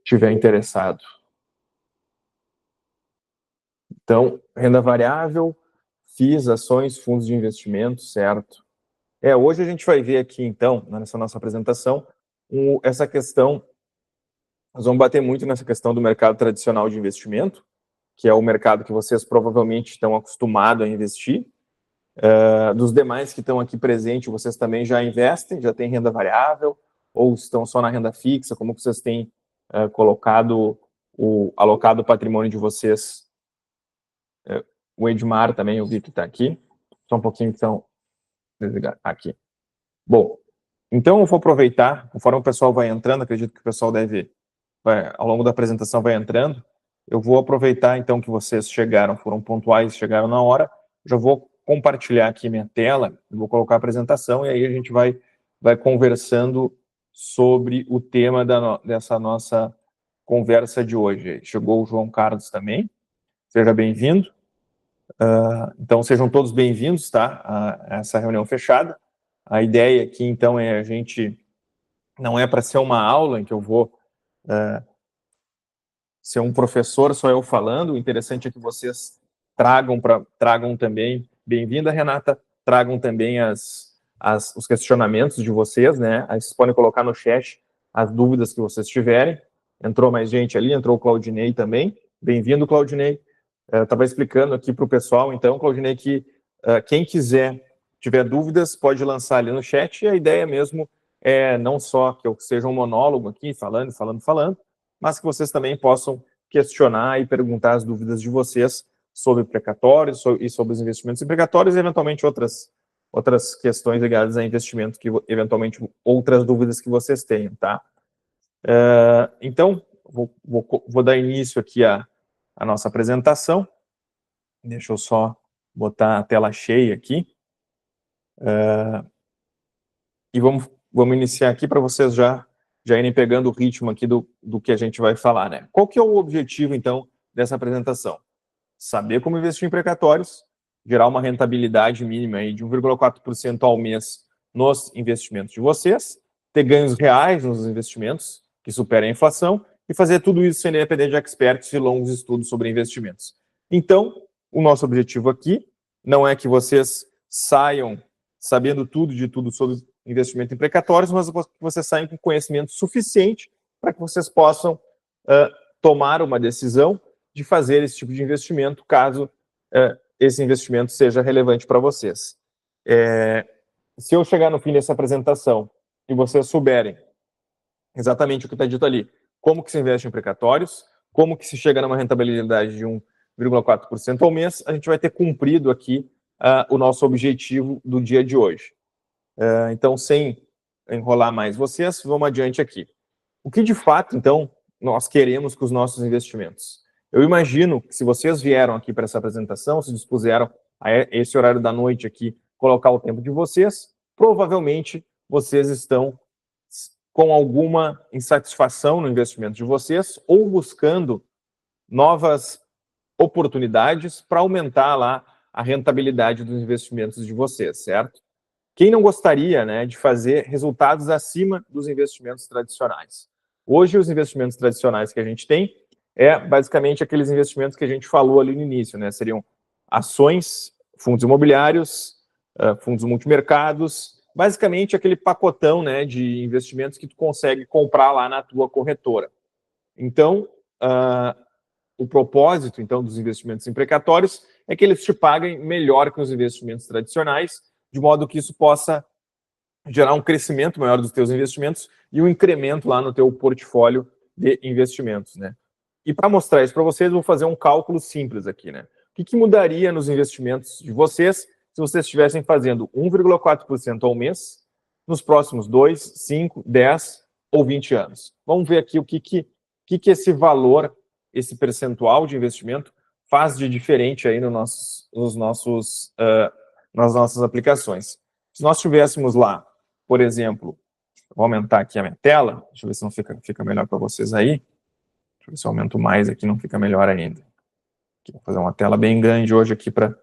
estiver interessado. Então, renda variável, FIIs, ações, fundos de investimento, certo? Hoje a gente vai ver aqui, então, nessa nossa apresentação, essa questão, nós vamos bater muito nessa questão do mercado tradicional de investimento, que é o mercado que vocês provavelmente estão acostumados a investir. Dos demais que estão aqui presentes, vocês também já investem, já têm renda variável, ou estão só na renda fixa, como que vocês têm alocado o patrimônio de vocês. O Edmar também, eu vi que está aqui. Só um pouquinho, então, desligar aqui. Bom, então eu vou aproveitar, conforme o pessoal vai entrando, acredito que o pessoal ao longo da apresentação vai entrando, eu vou aproveitar, então, que vocês foram pontuais, chegaram na hora, já vou compartilhar aqui minha tela, vou colocar a apresentação, e aí a gente vai conversando sobre o tema dessa nossa conversa de hoje. Chegou o João Carlos também, seja bem-vindo. Então, sejam todos bem-vindos, tá, a essa reunião fechada. A ideia aqui, então, não é para ser uma aula em que eu vou ser um professor, só eu falando. O interessante é que vocês tragam também, bem-vinda, Renata, tragam também os questionamentos de vocês, né? Aí vocês podem colocar no chat as dúvidas que vocês tiverem. Entrou mais gente ali, entrou o Claudinei também. Bem-vindo, Claudinei. Estava explicando aqui para o pessoal, então, Claudinei, que quem tiver dúvidas, pode lançar ali no chat, e a ideia mesmo é não só que eu seja um monólogo aqui, falando, mas que vocês também possam questionar e perguntar as dúvidas de vocês sobre precatórios e sobre os investimentos em precatórios e, eventualmente, outras questões ligadas a investimento, eventualmente, outras dúvidas que vocês tenham, tá? Então, vou dar início aqui à nossa apresentação. Deixa eu só botar a tela cheia aqui. E vamos iniciar aqui para vocês já irem pegando o ritmo aqui do que a gente vai falar, né? Qual que é o objetivo, então, dessa apresentação? Saber como investir em precatórios, gerar uma rentabilidade mínima aí de 1,4% ao mês nos investimentos de vocês, ter ganhos reais nos investimentos que superem a inflação e fazer tudo isso sem depender de experts e longos estudos sobre investimentos. Então, o nosso objetivo aqui não é que vocês saiam sabendo tudo sobre investimento em precatórios, mas que vocês saiam com conhecimento suficiente para que vocês possam tomar uma decisão de fazer esse tipo de investimento, caso esse investimento seja relevante para vocês. Se eu chegar no fim dessa apresentação e vocês souberem exatamente o que está dito ali, como que se investe em precatórios, como que se chega numa rentabilidade de 1,4% ao mês, a gente vai ter cumprido aqui o nosso objetivo do dia de hoje. Então, sem enrolar mais vocês, vamos adiante aqui. O que, de fato, então, nós queremos com os nossos investimentos? Eu imagino que se vocês vieram aqui para essa apresentação, se dispuseram a esse horário da noite aqui, colocar o tempo de vocês, provavelmente vocês estão com alguma insatisfação no investimento de vocês ou buscando novas oportunidades para aumentar lá a rentabilidade dos investimentos de vocês, certo? Quem não gostaria, né, de fazer resultados acima dos investimentos tradicionais? Hoje, os investimentos tradicionais que a gente tem basicamente aqueles investimentos que a gente falou ali no início, né? Seriam ações, fundos imobiliários, fundos multimercados, basicamente aquele pacotão, né, de investimentos que tu consegue comprar lá na tua corretora. Então, o propósito, então, dos investimentos em precatórios é que eles te paguem melhor que os investimentos tradicionais, de modo que isso possa gerar um crescimento maior dos teus investimentos e um incremento lá no teu portfólio de investimentos, né? E para mostrar isso para vocês, eu vou fazer um cálculo simples aqui, né? O que mudaria nos investimentos de vocês se vocês estivessem fazendo 1,4% ao mês nos próximos 2, 5, 10 ou 20 anos? Vamos ver aqui o que esse valor, esse percentual de investimento faz de diferente aí nas nossas aplicações. Se nós tivéssemos lá, por exemplo, vou aumentar aqui a minha tela, deixa eu ver se não fica melhor para vocês aí. Deixa eu ver se eu aumento mais aqui, não fica melhor ainda. Aqui, vou fazer uma tela bem grande hoje aqui para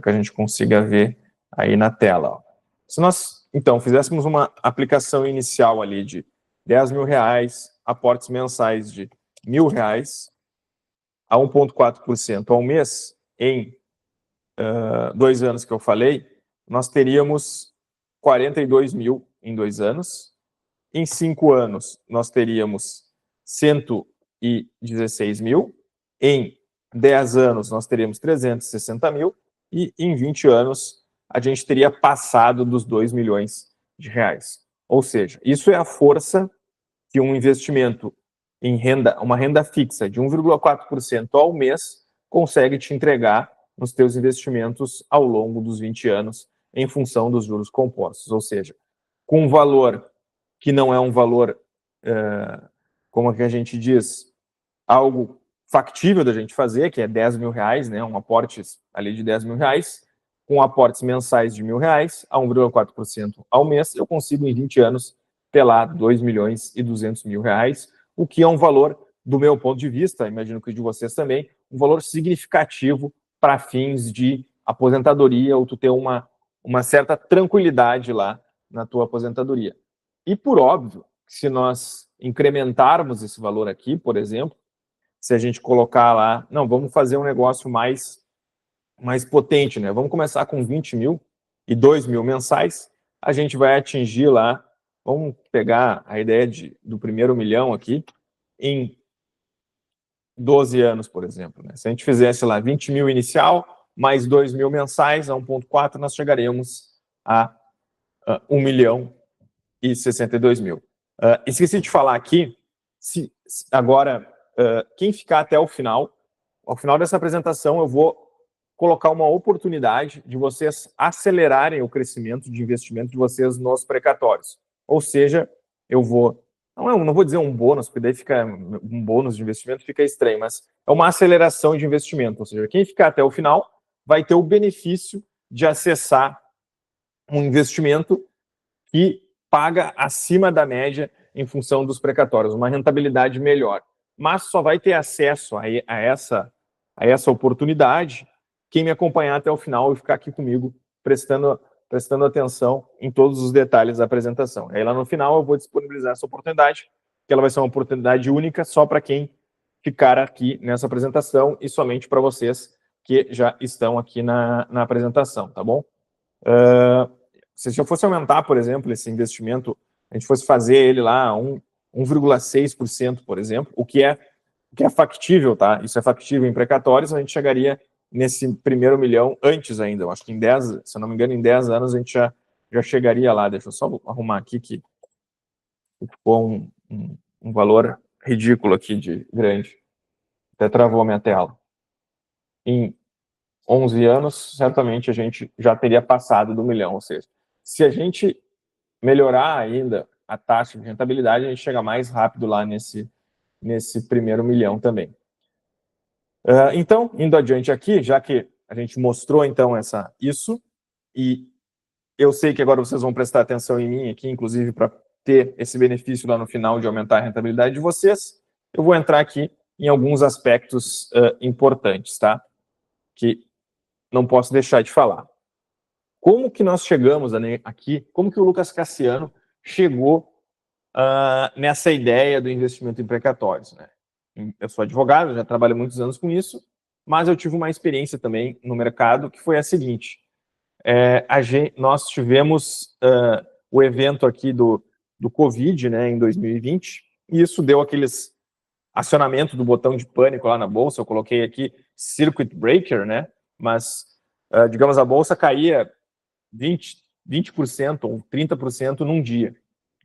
que a gente consiga ver aí na tela. Ó. Se nós, então, fizéssemos uma aplicação inicial ali de R$10 mil, aportes mensais de R$ 1.000 a 1,4% ao mês, em 2 anos que eu falei, nós teríamos 42 mil em 2 anos. Em 5 anos, nós teríamos 116 mil. Em 10 anos, nós teríamos 360 mil. E em 20 anos, a gente teria passado dos 2 milhões de reais. Ou seja, isso é a força que um investimento em renda, uma renda fixa de 1,4% ao mês, consegue te entregar nos teus investimentos ao longo dos 20 anos, em função dos juros compostos. Ou seja, com um valor que não é um valor, como que a gente diz, algo factível da gente fazer, que é R$ 10.000, né, um aporte ali de R$ 10.000, com aportes mensais de R$ 1.000 a 1,4% ao mês, eu consigo em 20 anos ter lá R$ 2.200.000, o que é um valor, do meu ponto de vista, imagino que de vocês também, um valor significativo para fins de aposentadoria, ou tu ter uma certa tranquilidade lá na tua aposentadoria. E, por óbvio, se nós incrementarmos esse valor aqui, por exemplo, se a gente colocar lá, não, vamos fazer um negócio mais potente, né? Vamos começar com 20 mil e 2 mil mensais, a gente vai atingir lá, vamos pegar a ideia do primeiro milhão aqui, em 12 anos, por exemplo, né? Se a gente fizesse lá 20 mil inicial, mais 2 mil mensais, a 1,4, nós chegaremos a 1.062.000. Esqueci de falar aqui, agora, quem ficar até o final dessa apresentação, eu vou colocar uma oportunidade de vocês acelerarem o crescimento de investimento de vocês nos precatórios. Ou seja, eu vou, não vou dizer um bônus, porque daí fica um bônus de investimento, fica estranho, mas é uma aceleração de investimento. Ou seja, quem ficar até o final vai ter o benefício de acessar um investimento que paga acima da média em função dos precatórios, uma rentabilidade melhor. Mas só vai ter acesso a essa oportunidade quem me acompanhar até o final e ficar aqui comigo prestando atenção em todos os detalhes da apresentação. Aí lá no final eu vou disponibilizar essa oportunidade, que ela vai ser uma oportunidade única só para quem ficar aqui nessa apresentação e somente para vocês que já estão aqui na apresentação, tá bom? Se eu fosse aumentar, por exemplo, esse investimento, a gente fosse fazer ele lá 1,6%, por exemplo, o que é factível, tá? Isso é factível em precatórios, a gente chegaria nesse primeiro milhão antes ainda. Eu acho que se eu não me engano, em 10 anos a gente já chegaria lá. Deixa eu só arrumar aqui que ficou um valor ridículo aqui de grande. Até travou a minha tela. Em 11 anos, certamente a gente já teria passado do milhão. Ou seja, se a gente melhorar ainda a taxa de rentabilidade, a gente chega mais rápido lá nesse primeiro milhão também. Então, indo adiante aqui, já que a gente mostrou então isso, e eu sei que agora vocês vão prestar atenção em mim aqui, inclusive para ter esse benefício lá no final de aumentar a rentabilidade de vocês, eu vou entrar aqui em alguns aspectos importantes, tá? Que não posso deixar de falar. Como que nós chegamos aqui, como que o Lucas Cassiano chegou nessa ideia do investimento em precatórios, né? Eu sou advogado, já trabalho muitos anos com isso, mas eu tive uma experiência também no mercado que foi a seguinte: nós tivemos o evento aqui do Covid, né, em 2020, e isso deu aqueles acionamento do botão de pânico lá na bolsa. Eu coloquei aqui circuit breaker, né, mas digamos a bolsa caía 20% ou 30% num dia.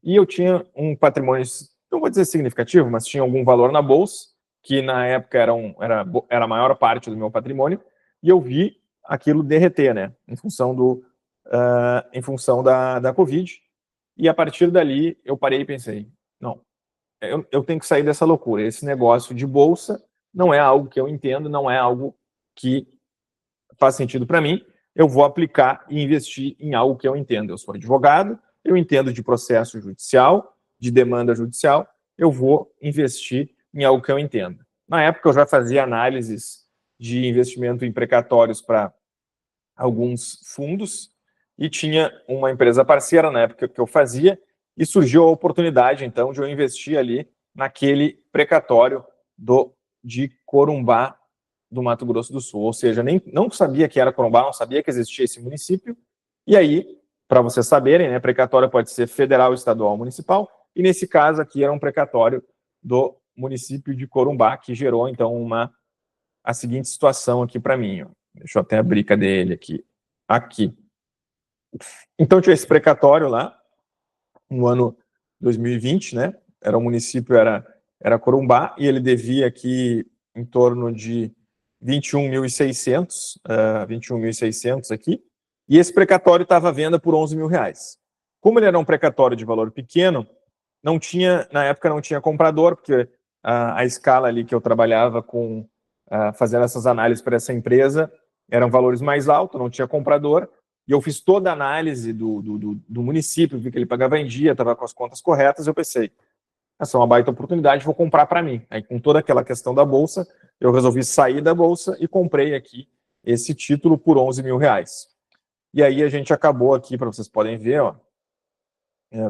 E eu tinha um patrimônio, não vou dizer significativo, mas tinha algum valor na bolsa, que na época era a maior parte do meu patrimônio, e eu vi aquilo derreter, né, em função da Covid. E a partir dali eu parei e pensei, não, eu tenho que sair dessa loucura. Esse negócio de bolsa não é algo que eu entendo, não é algo que faz sentido para mim. Eu vou aplicar e investir em algo que eu entendo. Eu sou advogado, eu entendo de processo judicial, de demanda judicial, eu vou investir em algo que eu entendo. Na época, eu já fazia análises de investimento em precatórios para alguns fundos e tinha uma empresa parceira na época que eu fazia, e surgiu a oportunidade, então, de eu investir ali naquele precatório de Corumbá, do Mato Grosso do Sul. Ou seja, não sabia que era Corumbá, não sabia que existia esse município. E aí, para vocês saberem, né, precatório pode ser federal, estadual, municipal. E nesse caso aqui era um precatório do município de Corumbá, que gerou, então, a seguinte situação aqui para mim. Ó. Deixa eu até abrir, cadê ele aqui? Aqui. Então, tinha esse precatório lá, no ano 2020, né? O município era Corumbá, e ele devia aqui em torno de 21.600 aqui, e esse precatório estava à venda por R$11.000. Como ele era um precatório de valor pequeno, na época não tinha comprador, porque a escala ali que eu trabalhava com, fazendo essas análises para essa empresa, eram valores mais altos, não tinha comprador, e eu fiz toda a análise do município, vi que ele pagava em dia, estava com as contas corretas, eu pensei, essa é uma baita oportunidade, vou comprar para mim. Aí, com toda aquela questão da Bolsa, eu resolvi sair da Bolsa e comprei aqui esse título por R$11.000. E aí a gente acabou aqui, para vocês podem ver, ó,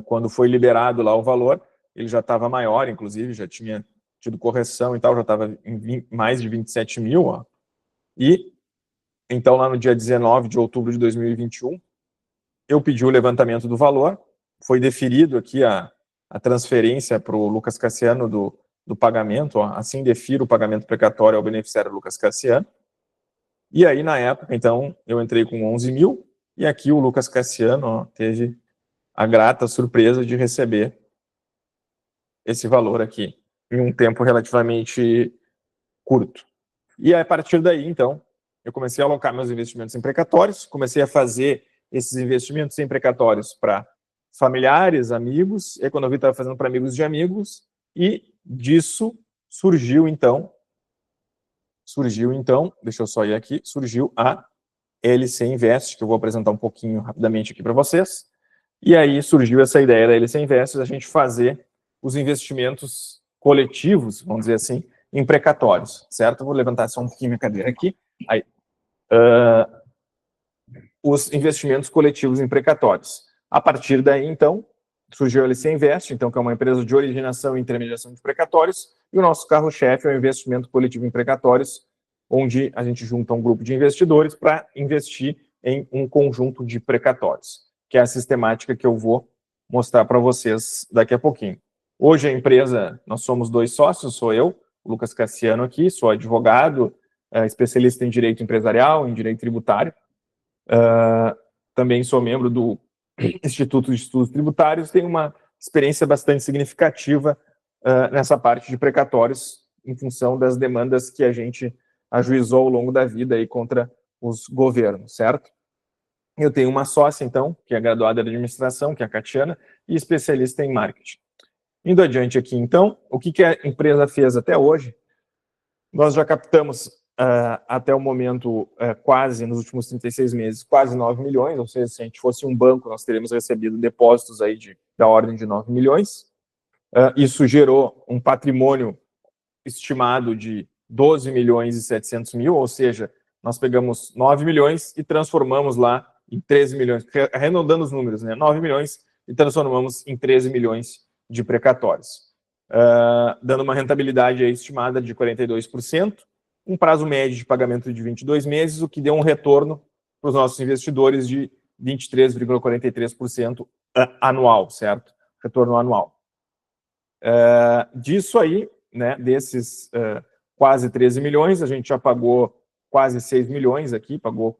quando foi liberado lá o valor, ele já estava maior, inclusive, já tinha tido correção e tal, já estava em mais de 27 mil, ó. E então, lá no dia 19 de outubro de 2021, eu pedi o levantamento do valor, foi deferido aqui a transferência para o Lucas Cassiano do pagamento, ó, assim defiro o pagamento precatório ao beneficiário Lucas Cassiano. E aí, na época, então, eu entrei com 11 mil, e aqui o Lucas Cassiano, ó, teve a grata surpresa de receber esse valor aqui, em um tempo relativamente curto. E a partir daí, então, eu comecei a alocar meus investimentos em precatórios, comecei a fazer esses investimentos em precatórios para familiares, amigos, e quando eu vi, estava fazendo para amigos de amigos, e disso surgiu então, deixa eu só ir aqui, surgiu a LC Invest, que eu vou apresentar um pouquinho rapidamente aqui para vocês, e aí surgiu essa ideia da LC Invest, a gente fazer os investimentos coletivos, vamos dizer assim, em precatórios, certo? Eu vou levantar só um pouquinho minha cadeira aqui. Aí, os investimentos coletivos em precatórios. A partir daí, então, surgiu a LC Invest, então, que é uma empresa de originação e intermediação de precatórios, e o nosso carro-chefe é o investimento coletivo em precatórios, onde a gente junta um grupo de investidores para investir em um conjunto de precatórios, que é a sistemática que eu vou mostrar para vocês daqui a pouquinho. Hoje a empresa, nós somos 2 sócios, sou eu, o Lucas Cassiano aqui, sou advogado, especialista em direito empresarial, em direito tributário, também sou membro do Instituto de Estudos Tributários, tenho uma experiência bastante significativa nessa parte de precatórios, em função das demandas que a gente ajuizou ao longo da vida aí contra os governos, certo? Eu tenho uma sócia, então, que é graduada em administração, que é a Catiana, e especialista em marketing. Indo adiante aqui, então, o que a empresa fez até hoje? Nós já captamos, até o momento, quase, nos últimos 36 meses, quase 9 milhões, ou seja, se a gente fosse um banco, nós teríamos recebido depósitos aí da ordem de 9 milhões. Isso gerou um patrimônio estimado de 12 milhões e 700 mil, ou seja, nós pegamos 9 milhões e transformamos lá em 13 milhões, arredondando os números, né? 9 milhões e transformamos em 13 milhões de precatórios, dando uma rentabilidade aí estimada de 42%, um prazo médio de pagamento de 22 meses, o que deu um retorno para os nossos investidores de 23,43% anual, certo? Retorno anual. Disso aí, né, desses quase 13 milhões, a gente já pagou quase 6 milhões aqui, pagou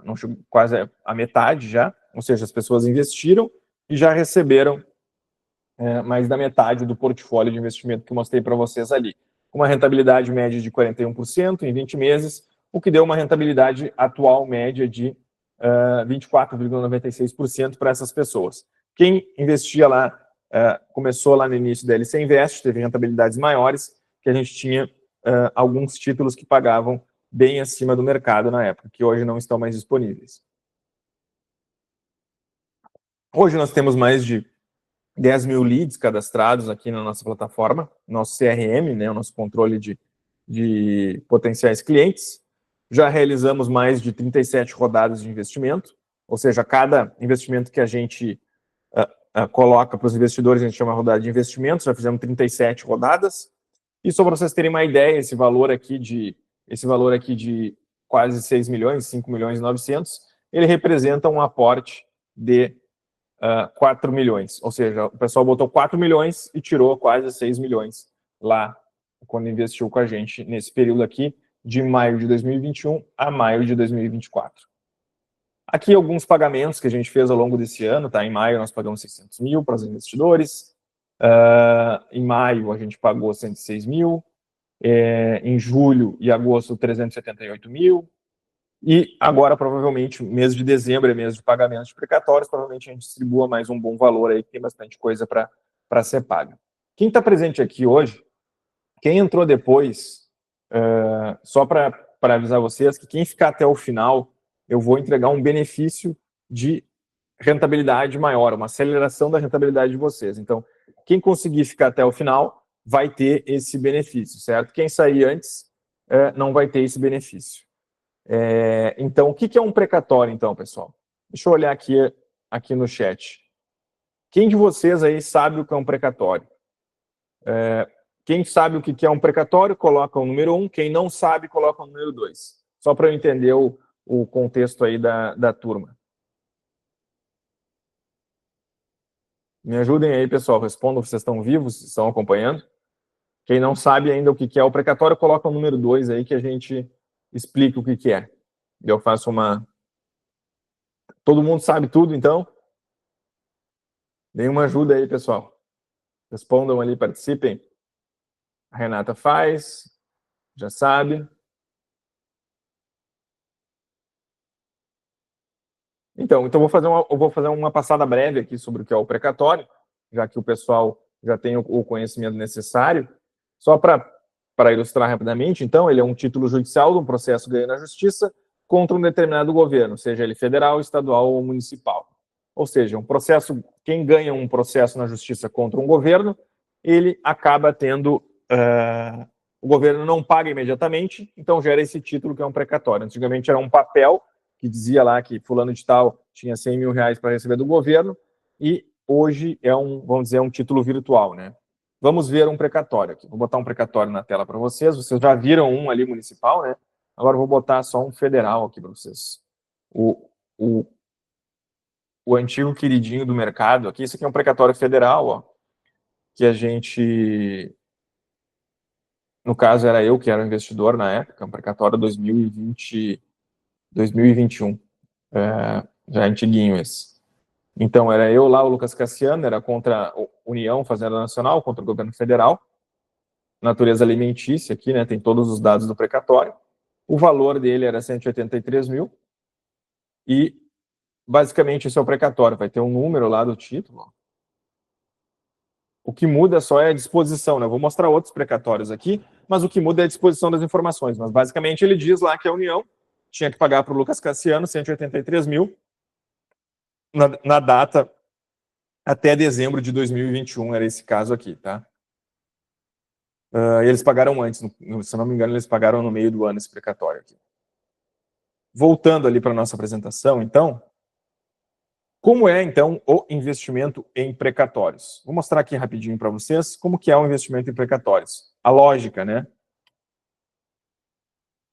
não chegou, quase a metade já, ou seja, as pessoas investiram e já receberam mais da metade do portfólio de investimento que eu mostrei para vocês ali. Uma rentabilidade média de 41% em 20 meses, o que deu uma rentabilidade atual média de 24,96% para essas pessoas. Quem investia lá, começou lá no início da LC Invest, teve rentabilidades maiores, que a gente tinha alguns títulos que pagavam bem acima do mercado na época, que hoje não estão mais disponíveis. Hoje nós temos mais de 10 mil leads cadastrados aqui na nossa plataforma, nosso CRM, né, o nosso controle de potenciais clientes. Já realizamos mais de 37 rodadas de investimento, ou seja, cada investimento que a gente coloca para os investidores, a gente chama rodada de investimentos, já fizemos 37 rodadas. E só para vocês terem uma ideia, esse valor aqui de quase 6 milhões, 5 milhões e 900, ele representa um aporte de 4 milhões. Ou seja, o pessoal botou 4 milhões e tirou quase 6 milhões lá, quando investiu com a gente nesse período aqui, de maio de 2021 a maio de 2024. Aqui alguns pagamentos que a gente fez ao longo desse ano, tá? Em maio nós pagamos 600 mil para os investidores, em maio a gente pagou 106 mil, em julho e agosto 378 mil, e agora provavelmente mês de dezembro é mês de pagamentos de precatórios, provavelmente a gente distribua mais um bom valor aí, que tem bastante coisa para ser paga. Quem está presente aqui hoje, quem entrou depois, só para avisar vocês que quem ficar até o final, eu vou entregar um benefício de rentabilidade maior, uma aceleração da rentabilidade de vocês. Então, quem conseguir ficar até o final vai ter esse benefício, certo? Quem sair antes não vai ter esse benefício. Então, o que é um precatório, então, pessoal? Deixa eu olhar aqui no chat. Quem de vocês aí sabe o que é um precatório? Quem sabe o que é um precatório, coloca o número 1. Quem não sabe, coloca o número 2. Só para eu entender o contexto aí da turma. Me ajudem aí, pessoal. Respondam se vocês estão vivos, se estão acompanhando. Quem não sabe ainda o que é o precatório, coloca o número 2 aí que a gente explica o que é. Eu faço uma... Todo mundo sabe tudo, então? Deem uma ajuda aí, pessoal. Respondam ali, participem. A Renata faz, já sabe. Então eu vou fazer uma passada breve aqui sobre o que é o precatório, já que o pessoal já tem o conhecimento necessário. Só para ilustrar rapidamente, então, ele é um título judicial de um processo ganho na justiça contra um determinado governo, seja ele federal, estadual ou municipal. Ou seja, quem ganha um processo na justiça contra um governo, ele acaba tendo... o governo não paga imediatamente, então gera esse título que é um precatório. Antigamente era um papel que dizia lá que fulano de tal tinha 100 mil reais para receber do governo, e hoje é vamos dizer, um título virtual, né? Vamos ver um precatório aqui. Vou botar um precatório na tela para vocês. Vocês já viram um ali municipal, né? Agora eu vou botar só um federal aqui para vocês. O antigo queridinho do mercado aqui. Isso aqui é um precatório federal, ó, que a gente... No caso, era eu que era o investidor na época, um precatório 2021. Já é antiguinho esse. Então, era eu lá, o Lucas Cassiano, era contra a União Fazenda Nacional, contra o governo federal. Natureza alimentícia aqui, né? Tem todos os dados do precatório. O valor dele era 183 mil. E, basicamente, esse é o precatório. Vai ter um número lá do título, ó. O que muda só é a disposição, né? Eu vou mostrar outros precatórios aqui, mas o que muda é a disposição das informações. Mas, basicamente, ele diz lá que a União tinha que pagar para o Lucas Cassiano 183 mil na data até dezembro de 2021, era esse caso aqui, tá? Eles pagaram antes, se eu não me engano, eles pagaram no meio do ano esse precatório aqui. Voltando ali para a nossa apresentação, então, como é, então, o investimento em precatórios? Vou mostrar aqui rapidinho para vocês como que é o investimento em precatórios. A lógica, né?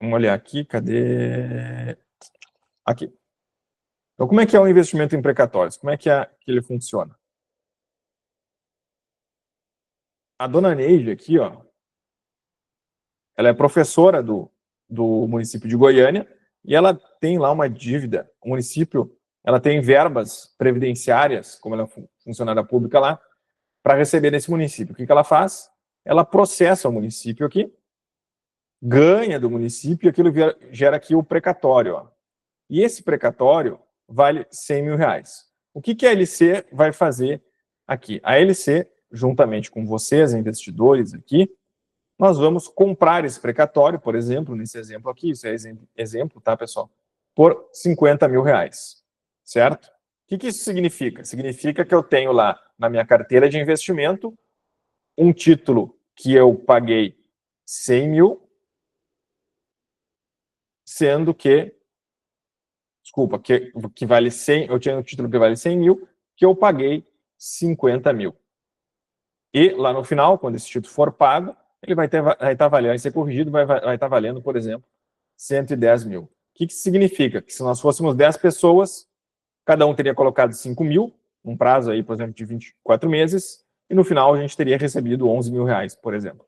Vamos olhar aqui, cadê? Aqui. Então, como é que é o investimento em precatórios? Como é que ele funciona? A dona Neide aqui, ó, ela é professora do município de Goiânia e ela tem lá uma dívida. O município, ela tem verbas previdenciárias, como ela é funcionária pública lá, para receber nesse município. O que ela faz? Ela processa o município aqui, ganha do município e aquilo gera aqui o precatório, ó. E esse precatório vale 100 mil reais. O que a LC vai fazer aqui? A LC, juntamente com vocês, investidores aqui, nós vamos comprar esse precatório, por exemplo, nesse exemplo aqui, isso é exemplo, tá, pessoal? Por 50 mil reais, certo? O que isso significa? Significa que eu tenho lá na minha carteira de investimento um título que eu paguei 100 mil, sendo que, desculpa, que vale 100, eu tinha um título que vale 100 mil, que eu paguei 50 mil. E lá no final, quando esse título for pago, ele vai estar valendo, vai ser corrigido, vai estar valendo, por exemplo, 110 mil. O que significa? Que se nós fôssemos 10 pessoas, cada um teria colocado 5 mil, um prazo aí, por exemplo, de 24 meses, e no final a gente teria recebido 11 mil reais, por exemplo.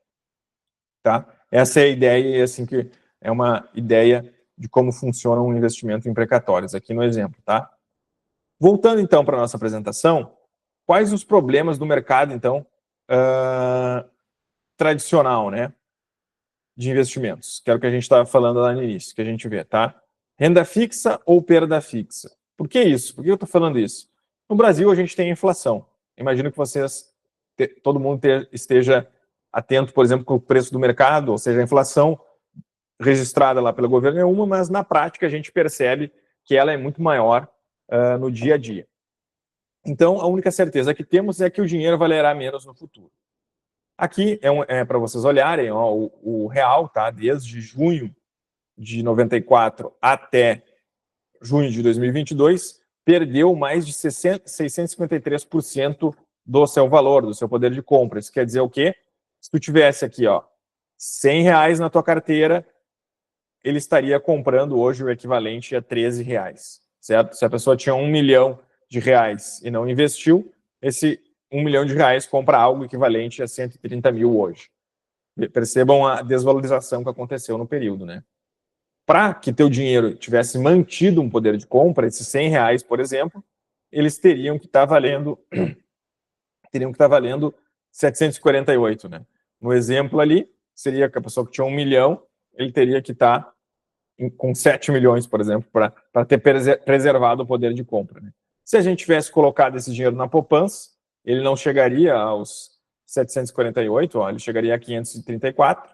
Tá? Essa é a ideia, e assim que é uma ideia de como funciona um investimento em precatórios, aqui no exemplo, tá? Voltando então para a nossa apresentação, quais os problemas do mercado, então, tradicional, né, de investimentos, que era o que a gente estava falando lá no início, que a gente vê, tá? Renda fixa ou perda fixa? Por que isso? Por que eu estou falando isso? No Brasil, a gente tem inflação. Imagino que vocês, todo mundo esteja atento, por exemplo, com o preço do mercado, ou seja, a inflação registrada lá pelo governo é uma, mas na prática a gente percebe que ela é muito maior no dia a dia. Então, a única certeza que temos é que o dinheiro valerá menos no futuro. Aqui é para vocês olharem, ó, o real, tá? Desde junho de 94 até junho de 2022, perdeu mais de 653% do seu valor, do seu poder de compra. Isso quer dizer o quê? Se tu tivesse aqui, ó, 100 reais na tua carteira, ele estaria comprando hoje o equivalente a 13 reais, certo? Se a pessoa tinha 1 milhão de reais e não investiu, esse 1 milhão de reais compra algo equivalente a 130 mil hoje. Percebam a desvalorização que aconteceu no período, né? Para que teu dinheiro tivesse mantido um poder de compra, esses 100 reais, por exemplo, eles teriam que estar valendo 748, né? No exemplo ali, seria que a pessoa que tinha 1 milhão, ele teria que estar com 7 milhões, por exemplo, para ter preservado o poder de compra, né? Se a gente tivesse colocado esse dinheiro na poupança, ele não chegaria aos 748, ó, ele chegaria a 534.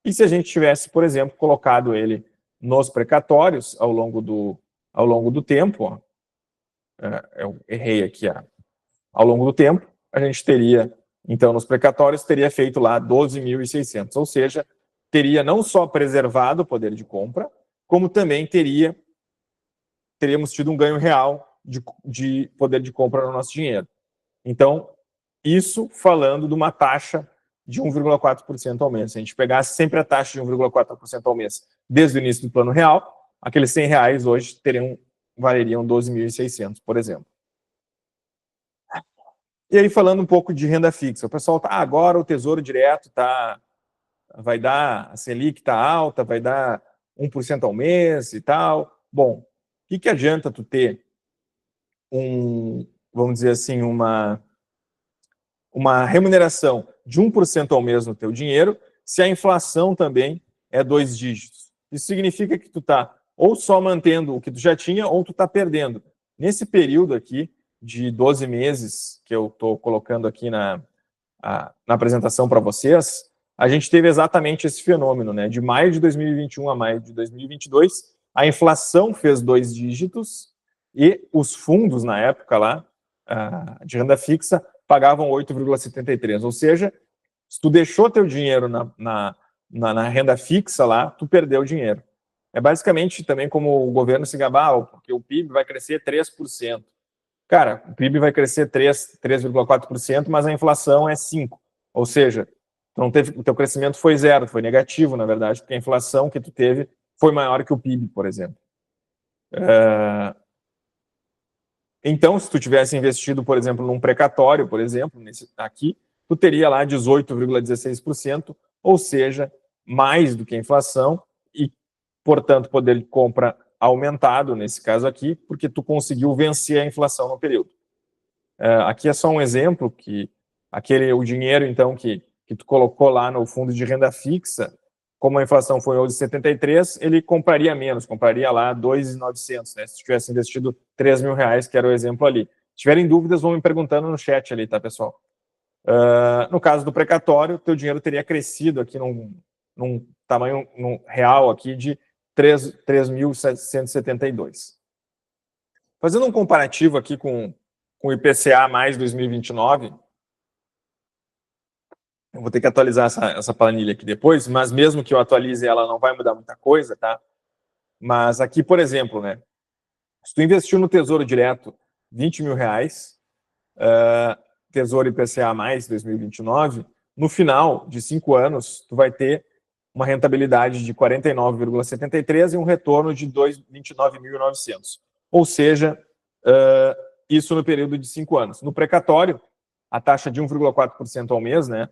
E se a gente tivesse, por exemplo, colocado ele nos precatórios ao longo do tempo, ó, eu errei aqui, ao longo do tempo, a gente teria, então, nos precatórios, teria feito lá 12.600, ou seja, teria não só preservado o poder de compra, como também teríamos tido um ganho real de poder de compra no nosso dinheiro. Então, isso falando de uma taxa de 1,4% ao mês. Se a gente pegasse sempre a taxa de 1,4% ao mês desde o início do plano real, aqueles 100 reais hoje valeriam 12.600, por exemplo. E aí, falando um pouco de renda fixa, o pessoal tá agora o Tesouro Direto vai dar, a Selic está alta, vai dar 1% ao mês e tal. Bom, o que adianta tu ter vamos dizer assim, uma remuneração de 1% ao mês no teu dinheiro, se a inflação também é 2 dígitos? Isso significa que tu está ou só mantendo o que tu já tinha, ou tu está perdendo. Nesse período aqui, de 12 meses, que eu estou colocando aqui na apresentação para vocês, a gente teve exatamente esse fenômeno, né? De maio de 2021 a maio de 2022, a inflação fez 2 dígitos e os fundos, na época lá, de renda fixa, pagavam 8,73. Ou seja, se tu deixou teu dinheiro na renda fixa lá, tu perdeu dinheiro. É basicamente também como o governo se gabar, porque o PIB vai crescer 3%. Cara, o PIB vai crescer 3,4%, mas a inflação é 5%. Ou seja, o teu crescimento foi zero, foi negativo, na verdade, porque a inflação que tu teve foi maior que o PIB, por exemplo. Então, se tu tivesse investido, por exemplo, num precatório, por exemplo, aqui, tu teria lá 18,16%, ou seja, mais do que a inflação e, portanto, poder de compra aumentado, nesse caso aqui, porque tu conseguiu vencer a inflação no período. Aqui é só um exemplo que o dinheiro, então, que tu colocou lá no fundo de renda fixa, como a inflação foi hoje 73, ele compraria menos, compraria lá 2.900, né? Se tivesse investido 3 mil reais, que era o exemplo ali. Se tiverem dúvidas, vão me perguntando no chat ali, tá, pessoal? No caso do precatório, teu dinheiro teria crescido aqui num tamanho real aqui de 3.772. Fazendo um comparativo aqui com o IPCA mais 2029, eu vou ter que atualizar essa planilha aqui depois, mas mesmo que eu atualize ela, não vai mudar muita coisa, tá? Mas aqui, por exemplo, né? Se tu investiu no Tesouro Direto 20 mil reais, Tesouro IPCA mais 2029, no final de 5 anos, tu vai ter uma rentabilidade de 49,73 e um retorno de 29.900. Ou seja, isso no período de 5 anos. No precatório, a taxa de 1,4% ao mês, né,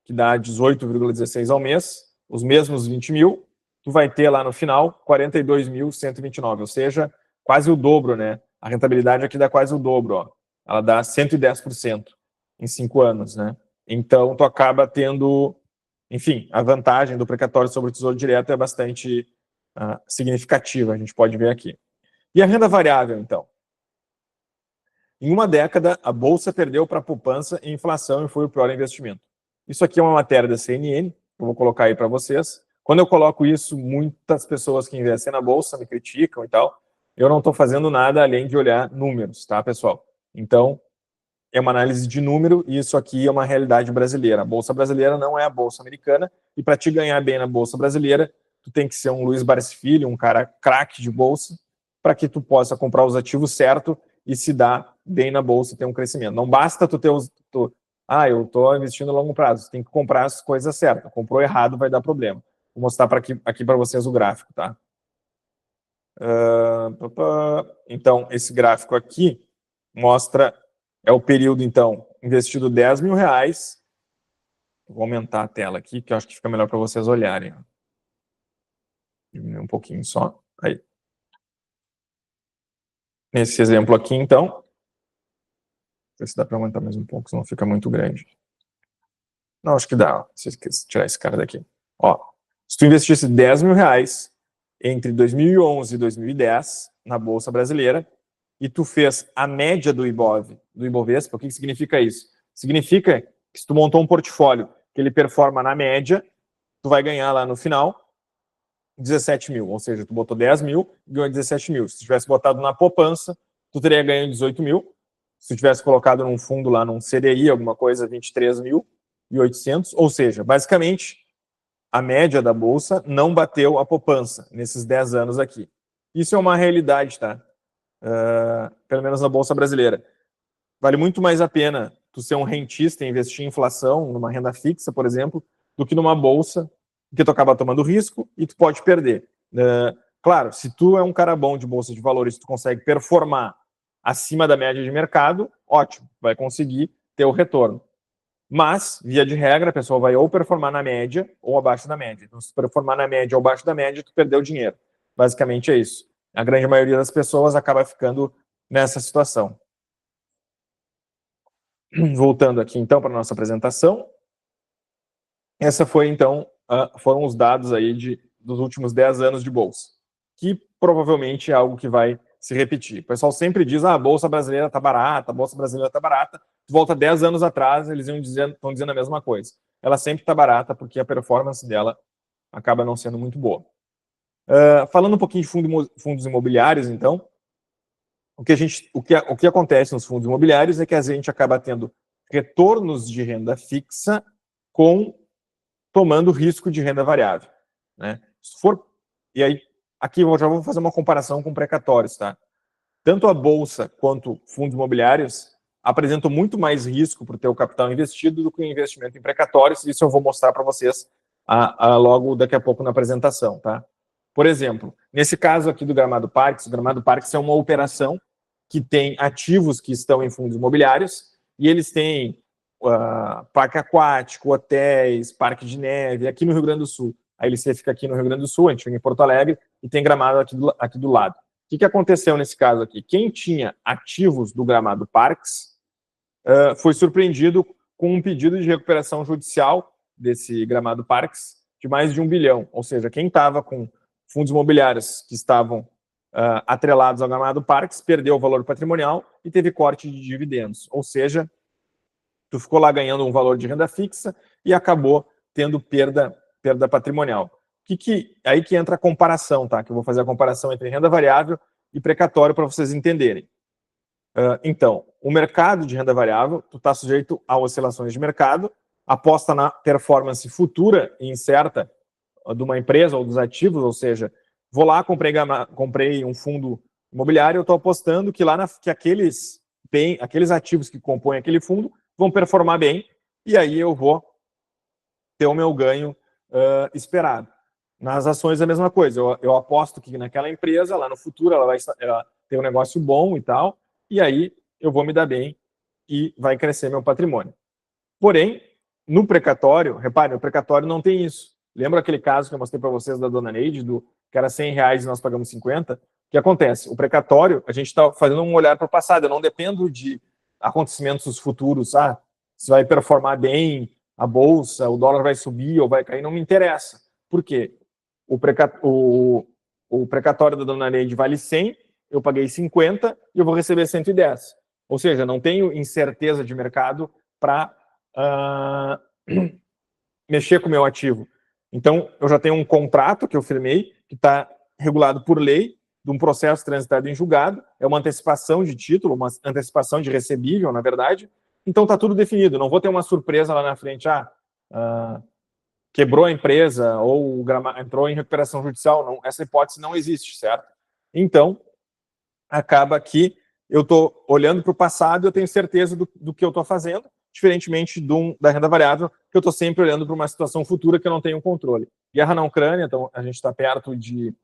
que dá 18,16 ao mês, os mesmos 20 mil, tu vai ter lá no final 42.129, ou seja, quase o dobro, né? A rentabilidade aqui dá quase o dobro, ó. Ela dá 110% em 5 anos, né? Então, tu acaba tendo, enfim, a vantagem do precatório sobre o Tesouro Direto é bastante significativa, a gente pode ver aqui. E a renda variável, então? Em uma década, a Bolsa perdeu para a poupança e inflação e foi o pior investimento. Isso aqui é uma matéria da CNN, eu vou colocar aí para vocês. Quando eu coloco isso, muitas pessoas que investem na Bolsa me criticam e tal. Eu não estou fazendo nada além de olhar números, tá, pessoal? Então, é uma análise de número e isso aqui é uma realidade brasileira. A Bolsa brasileira não é a Bolsa americana e para te ganhar bem na Bolsa brasileira, tu tem que ser um Luiz Barsi Filho, um cara craque de Bolsa, para que tu possa comprar os ativos certo e se dar bem na Bolsa, ter um crescimento. Não basta tu ter os... eu estou investindo a longo prazo, tem que comprar as coisas certas. Comprou errado, vai dar problema. Vou mostrar aqui para vocês o gráfico, tá? Então, esse gráfico aqui mostra, é o período, então, investido R$10 mil. Vou aumentar a tela aqui, que eu acho que fica melhor para vocês olharem. Diminuir um pouquinho só. Aí. Nesse exemplo aqui, então, ver se dá para aumentar mais um pouco, senão fica muito grande. Não, acho que dá, se tirar esse cara daqui. Ó, se tu investisse R$10 mil entre 2011 e 2010 na Bolsa Brasileira e tu fez a média do Ibovespa, o que significa isso? Significa que se tu montou um portfólio que ele performa na média, tu vai ganhar lá no final 17 mil, ou seja, tu botou 10 mil e ganhou 17 mil. Se tu tivesse botado na poupança, tu teria ganho 18 mil. Se tu tivesse colocado num fundo lá, num CDI, alguma coisa, 23.800, ou seja, basicamente, a média da Bolsa não bateu a poupança nesses 10 anos aqui. Isso é uma realidade, tá? Pelo menos na Bolsa Brasileira. Vale muito mais a pena tu ser um rentista e investir em inflação, numa renda fixa, por exemplo, do que numa Bolsa, porque tu acaba tomando risco e tu pode perder. Claro, se tu é um cara bom de Bolsa de Valores, tu consegue performar acima da média de mercado, ótimo, vai conseguir ter o retorno. Mas, via de regra, a pessoa vai ou performar na média ou abaixo da média. Então, se performar na média ou abaixo da média, tu perdeu dinheiro. Basicamente é isso. A grande maioria das pessoas acaba ficando nessa situação. Voltando aqui, então, para a nossa apresentação. Essa foi, então, foram os dados aí dos últimos 10 anos de Bolsa, que provavelmente é algo que vai se repetir. O pessoal sempre diz, a Bolsa Brasileira está barata, a Bolsa Brasileira está barata. Volta 10 anos atrás, eles estão dizendo a mesma coisa. Ela sempre está barata porque a performance dela acaba não sendo muito boa. Falando um pouquinho de fundos imobiliários, então, o que acontece nos fundos imobiliários é que a gente acaba tendo retornos de renda fixa tomando risco de renda variável, né? E aí, aqui eu já vou fazer uma comparação com precatórios, tá? Tanto a Bolsa quanto fundos imobiliários apresentam muito mais risco para o teu capital investido do que o investimento em precatórios, isso eu vou mostrar para vocês logo daqui a pouco na apresentação, tá? Por exemplo, nesse caso aqui do Gramado Parques, o Gramado Parques é uma operação que tem ativos que estão em fundos imobiliários e eles têm parque aquático, hotéis, parque de neve, aqui no Rio Grande do Sul. A LC fica aqui no Rio Grande do Sul, a gente fica em Porto Alegre e tem Gramado aqui do lado. O que aconteceu nesse caso aqui? Quem tinha ativos do Gramado Parques foi surpreendido com um pedido de recuperação judicial desse Gramado Parques de mais de 1 bilhão. Ou seja, quem estava com fundos imobiliários que estavam atrelados ao Gramado Parques perdeu o valor patrimonial e teve corte de dividendos. Ou seja, tu ficou lá ganhando um valor de renda fixa e acabou tendo perda patrimonial. Aí que entra a comparação, tá? Que eu vou fazer a comparação entre renda variável e precatório para vocês entenderem. Então, o mercado de renda variável, tu está sujeito a oscilações de mercado, aposta na performance futura e incerta de uma empresa ou dos ativos, ou seja, vou lá, comprei um fundo imobiliário, eu estou apostando que que aqueles ativos que compõem aquele fundo vão performar bem, e aí eu vou ter o meu ganho esperado. Nas ações é a mesma coisa, eu aposto que naquela empresa, lá no futuro, ela tem um negócio bom e tal, e aí eu vou me dar bem e vai crescer meu patrimônio. Porém, no precatório, repare, no precatório não tem isso. Lembra aquele caso que eu mostrei para vocês da dona Neide, que era R$100 e nós pagamos 50? O que acontece? O precatório, a gente está fazendo um olhar para o passado, eu não dependo de acontecimentos futuros, se vai performar bem a bolsa, o dólar vai subir ou vai cair, não me interessa. Por quê? O precatório da dona Neide vale 100, eu paguei 50 e eu vou receber 110. Ou seja, não tenho incerteza de mercado para mexer com o meu ativo. Então, eu já tenho um contrato que eu firmei, que está regulado por lei, de um processo transitado em julgado, é uma antecipação de título, uma antecipação de recebível, na verdade. Então, está tudo definido, não vou ter uma surpresa lá na frente, quebrou a empresa ou entrou em recuperação judicial, não, essa hipótese não existe, certo? Então, acaba que eu estou olhando para o passado e eu tenho certeza do que eu estou fazendo, diferentemente da renda variável, que eu estou sempre olhando para uma situação futura que eu não tenho controle. Guerra na Ucrânia, então a gente está perto de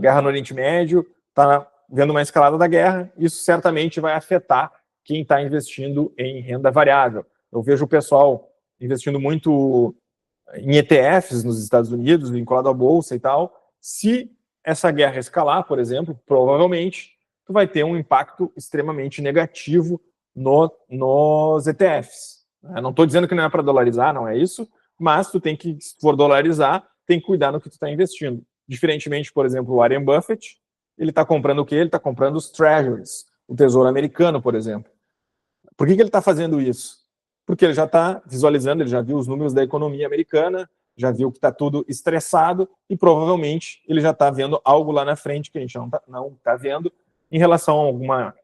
guerra no Oriente Médio, está vendo uma escalada da guerra, isso certamente vai afetar quem está investindo em renda variável. Eu vejo o pessoal investindo muito em ETFs nos Estados Unidos, vinculado à bolsa e tal. Se essa guerra escalar, por exemplo, provavelmente tu vai ter um impacto extremamente negativo nos ETFs. Eu não estou dizendo que não é para dolarizar, não é isso, mas tu tem que, se for dolarizar, tem que cuidar no que tu está investindo. Diferentemente, por exemplo, o Warren Buffett, ele está comprando o quê? Ele está comprando os Treasuries, o Tesouro Americano, por exemplo. Por que ele está fazendo isso? Porque ele já está visualizando, ele já viu os números da economia americana, já viu que está tudo estressado e provavelmente ele já está vendo algo lá na frente que a gente não está vendo em relação a alguma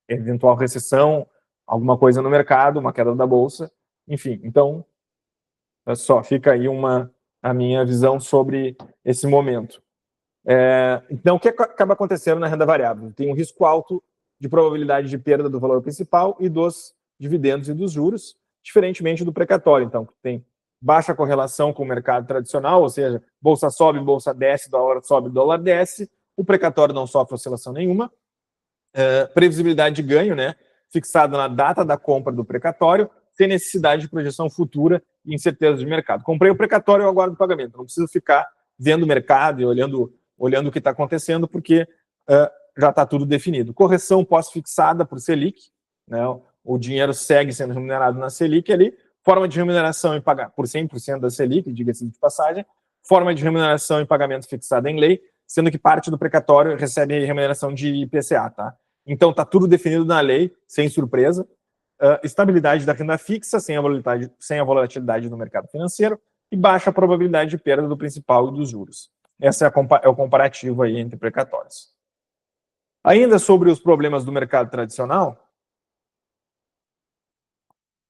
eventual recessão, alguma coisa no mercado, uma queda da bolsa, enfim. Então, só fica aí a minha visão sobre esse momento. Então, o que acaba acontecendo na renda variável? Tem um risco alto de probabilidade de perda do valor principal e dos dividendos e dos juros, diferentemente do precatório, então, que tem baixa correlação com o mercado tradicional, ou seja, bolsa sobe, bolsa desce, dólar sobe, dólar desce, o precatório não sofre oscilação nenhuma, previsibilidade de ganho, né, fixado na data da compra do precatório, sem necessidade de projeção futura e incerteza de mercado. Comprei o precatório, eu aguardo o pagamento, não preciso ficar vendo o mercado e olhando o que está acontecendo, porque já está tudo definido. Correção pós-fixada por Selic, né, o dinheiro segue sendo remunerado na Selic ali, forma de remuneração por 100% da Selic, diga-se de passagem, forma de remuneração e pagamento fixada em lei, sendo que parte do precatório recebe remuneração de IPCA, tá? Então está tudo definido na lei, sem surpresa, estabilidade da renda fixa, sem a volatilidade do mercado financeiro, e baixa probabilidade de perda do principal e dos juros. Esse é o comparativo aí entre precatórios. Ainda sobre os problemas do mercado tradicional,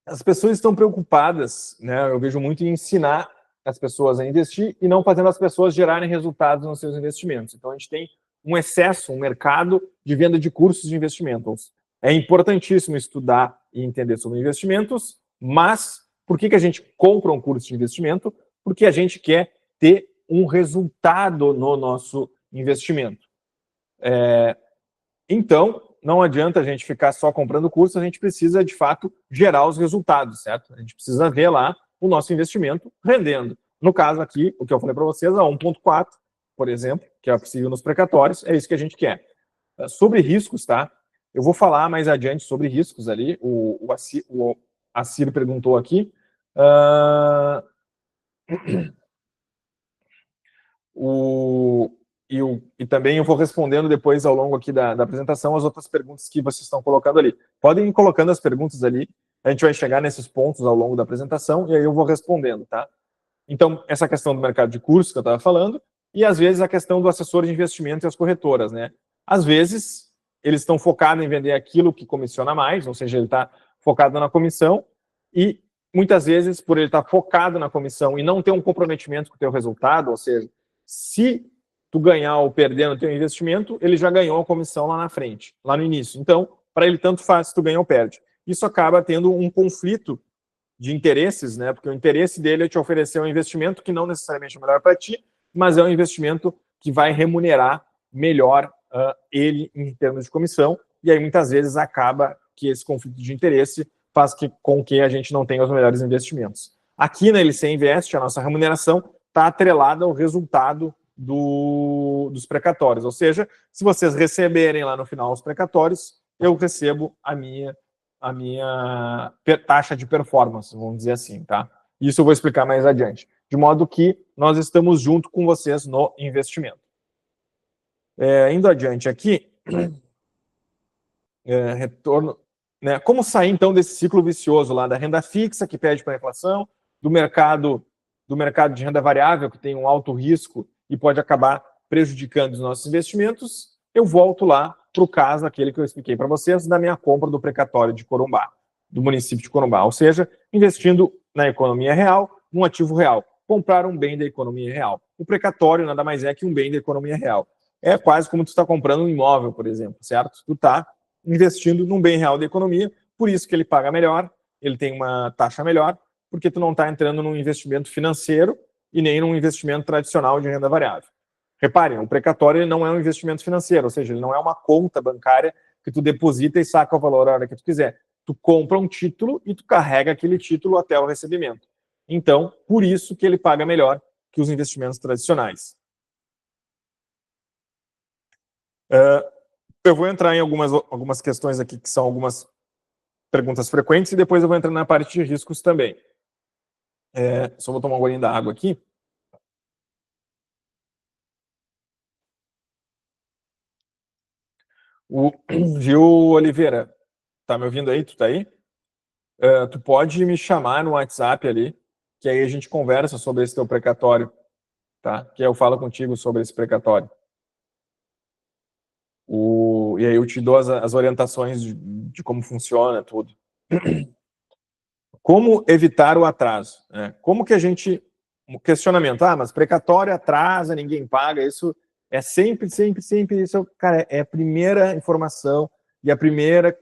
as pessoas estão preocupadas, né? Eu vejo muito em ensinar as pessoas a investir e não fazendo as pessoas gerarem resultados nos seus investimentos. Então, a gente tem um excesso, um mercado de venda de cursos de investimentos. É importantíssimo estudar e entender sobre investimentos, mas por que a gente compra um curso de investimento? Porque a gente quer ter um resultado no nosso investimento. Então, não adianta a gente ficar só comprando curso, a gente precisa, de fato, gerar os resultados, certo? A gente precisa ver lá o nosso investimento rendendo. No caso aqui, o que eu falei para vocês, a 1,4, por exemplo, que é possível nos precatórios, é isso que a gente quer. Sobre riscos, tá? Eu vou falar mais adiante sobre riscos ali, o Acir perguntou aqui. E também eu vou respondendo depois, ao longo aqui da apresentação, as outras perguntas que vocês estão colocando ali. Podem ir colocando as perguntas ali, a gente vai chegar nesses pontos ao longo da apresentação, e aí eu vou respondendo, tá? Então, essa questão do mercado de cursos que eu estava falando, e às vezes a questão do assessor de investimento e as corretoras, né? Às vezes, eles estão focados em vender aquilo que comissiona mais, ou seja, ele está focado na comissão, e muitas vezes, por ele estar focado na comissão e não ter um comprometimento com o teu resultado, ou seja, se tu ganhar ou perder no teu investimento, ele já ganhou a comissão lá na frente, lá no início. Então, para ele tanto faz se tu ganha ou perde. Isso acaba tendo um conflito de interesses, né? Porque o interesse dele é te oferecer um investimento que não necessariamente é melhor para ti, mas é um investimento que vai remunerar melhor ele em termos de comissão, e aí muitas vezes acaba que esse conflito de interesse faz com que a gente não tenha os melhores investimentos. Aqui na LC Invest, a nossa remuneração está atrelada ao resultado dos precatórios, ou seja, se vocês receberem lá no final os precatórios, eu recebo a minha taxa de performance, vamos dizer assim, tá? Isso eu vou explicar mais adiante. De modo que nós estamos junto com vocês no investimento. Indo adiante aqui, retorno, né? Como sair então desse ciclo vicioso lá da renda fixa que pede para a inflação, do mercado de renda variável que tem um alto risco e pode acabar prejudicando os nossos investimentos? Eu volto lá para o caso aquele que eu expliquei para vocês da minha compra do precatório de Corumbá, do município de Corumbá, ou seja, investindo na economia real, num ativo real, comprar um bem da economia real. O precatório nada mais é que um bem da economia real. É quase como tu está comprando um imóvel, por exemplo, certo? Tu está investindo num bem real da economia, por isso que ele paga melhor, ele tem uma taxa melhor, porque tu não está entrando num investimento financeiro e nem num investimento tradicional de renda variável. Reparem, o precatório ele não é um investimento financeiro, ou seja, ele não é uma conta bancária que tu deposita e saca o valor a hora que tu quiser. Tu compra um título e tu carrega aquele título até o recebimento. Então, por isso que ele paga melhor que os investimentos tradicionais. Eu vou entrar em algumas questões aqui que são algumas perguntas frequentes e depois eu vou entrar na parte de riscos também. Só vou tomar um golinho da água aqui. O Gil Oliveira, tá me ouvindo aí? Tu tá aí? Tu pode me chamar no WhatsApp ali, que aí a gente conversa sobre esse teu precatório, tá? Que aí eu falo contigo sobre esse precatório. E aí eu te dou as orientações de como funciona tudo. Como evitar o atraso? Né? Como que a gente... Um questionamento, mas precatório atrasa, ninguém paga, isso é sempre, isso, cara, é a primeira informação e a primeira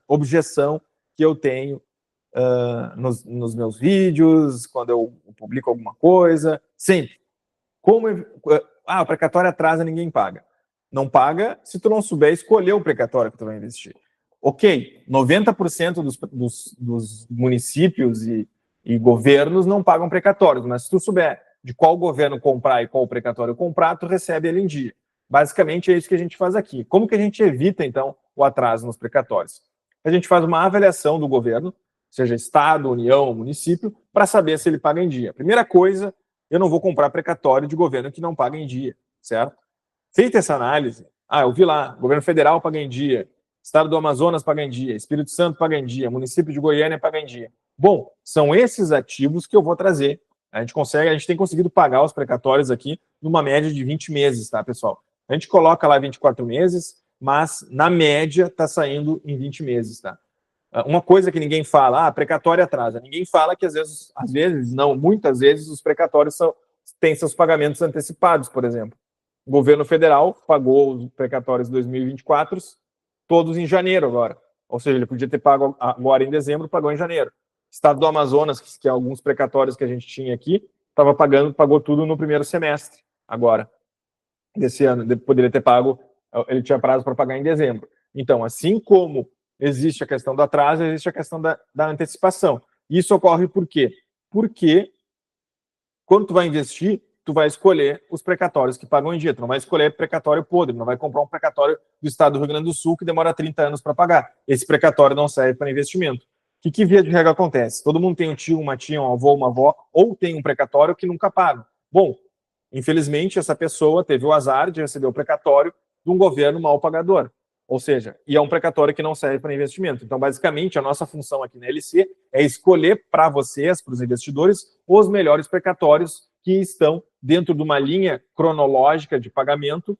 objeção que eu tenho nos meus vídeos, quando eu publico alguma coisa, sempre. O precatório atrasa, ninguém paga. Não paga se tu não souber escolher o precatório que tu vai investir. Ok, 90% dos municípios e governos não pagam precatórios, mas se tu souber de qual governo comprar e qual precatório comprar, tu recebe ele em dia. Basicamente é isso que a gente faz aqui. Como que a gente evita, então, o atraso nos precatórios? A gente faz uma avaliação do governo, seja Estado, União, município, para saber se ele paga em dia. Primeira coisa, eu não vou comprar precatório de governo que não paga em dia, certo? Feita essa análise, eu vi lá, governo federal paga em dia, Estado do Amazonas paga em dia, Espírito Santo paga em dia, município de Goiânia paga em dia. Bom, são esses ativos que eu vou trazer. A gente tem conseguido pagar os precatórios aqui numa média de 20 meses, tá, pessoal? A gente coloca lá 24 meses, mas na média está saindo em 20 meses, tá? Uma coisa que ninguém fala, precatório atrasa. Ninguém fala que muitas vezes os precatórios têm seus pagamentos antecipados, por exemplo. O governo federal pagou os precatórios de 2024 todos em janeiro agora. Ou seja, ele podia ter pago agora em dezembro, pagou em janeiro. Estado do Amazonas, que é alguns precatórios que a gente tinha aqui, pagou tudo no primeiro semestre agora, desse ano. Poderia ter pago, ele tinha prazo para pagar em dezembro. Então, assim como existe a questão do atraso, existe a questão da antecipação. Isso ocorre por quê? Porque quando tu vai investir, tu vai escolher os precatórios que pagam em dia. Tu não vai escolher precatório podre, não vai comprar um precatório do estado do Rio Grande do Sul que demora 30 anos para pagar. Esse precatório não serve para investimento. O que via de regra acontece? Todo mundo tem um tio, uma tia, um avô, uma avó, ou tem um precatório que nunca paga. Bom, infelizmente, essa pessoa teve o azar de receber o precatório de um governo mal pagador. Ou seja, é um precatório que não serve para investimento. Então, basicamente, a nossa função aqui na LC é escolher para vocês, para os investidores, os melhores precatórios que estão dentro de uma linha cronológica de pagamento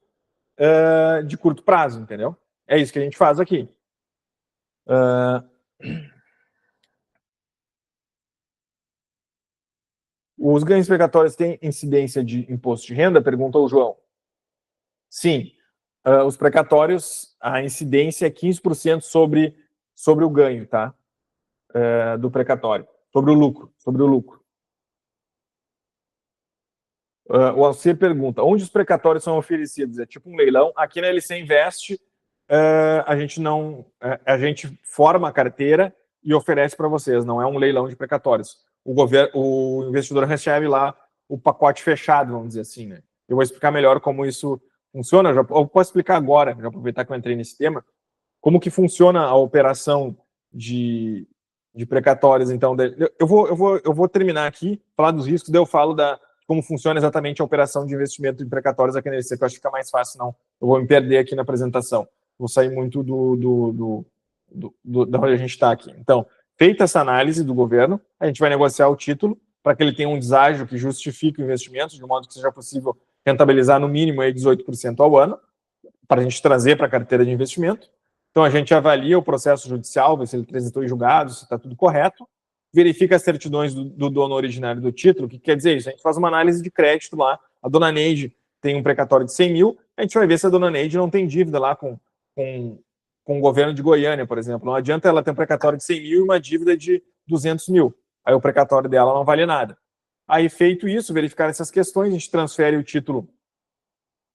de curto prazo, entendeu? É isso que a gente faz aqui. Os ganhos precatórios têm incidência de imposto de renda? Pergunta o João. Sim. Os precatórios, a incidência é 15% sobre o ganho, tá? do precatório, sobre o lucro. O Alcir pergunta, onde os precatórios são oferecidos? É tipo um leilão. Aqui na LC Invest, a gente forma a carteira e oferece para vocês, não é um leilão de precatórios. O investidor recebe lá o pacote fechado, vamos dizer assim, né? Eu vou explicar melhor como isso funciona, eu posso explicar agora, já aproveitar que eu entrei nesse tema, como que funciona a operação de precatórios. Então, eu vou terminar aqui, falar dos riscos, daí eu falo como funciona exatamente a operação de investimento em precatórios aqui na LC, que eu acho que fica mais fácil, não. Eu vou me perder aqui na apresentação. Vou sair muito da onde a gente está aqui. Então, feita essa análise do governo, a gente vai negociar o título para que ele tenha um deságio que justifique o investimento, de modo que seja possível rentabilizar no mínimo aí 18% ao ano, para a gente trazer para a carteira de investimento. Então, a gente avalia o processo judicial, vê se ele transitou em julgado, se está tudo correto, verifica as certidões do dono originário do título. O que quer dizer isso? A gente faz uma análise de crédito lá, a dona Neide tem um precatório de 100 mil, a gente vai ver se a dona Neide não tem dívida lá com o governo de Goiânia, por exemplo. Não adianta ela ter um precatório de 100 mil e uma dívida de 200 mil. Aí o precatório dela não vale nada. Aí, feito isso, verificar essas questões, a gente transfere o título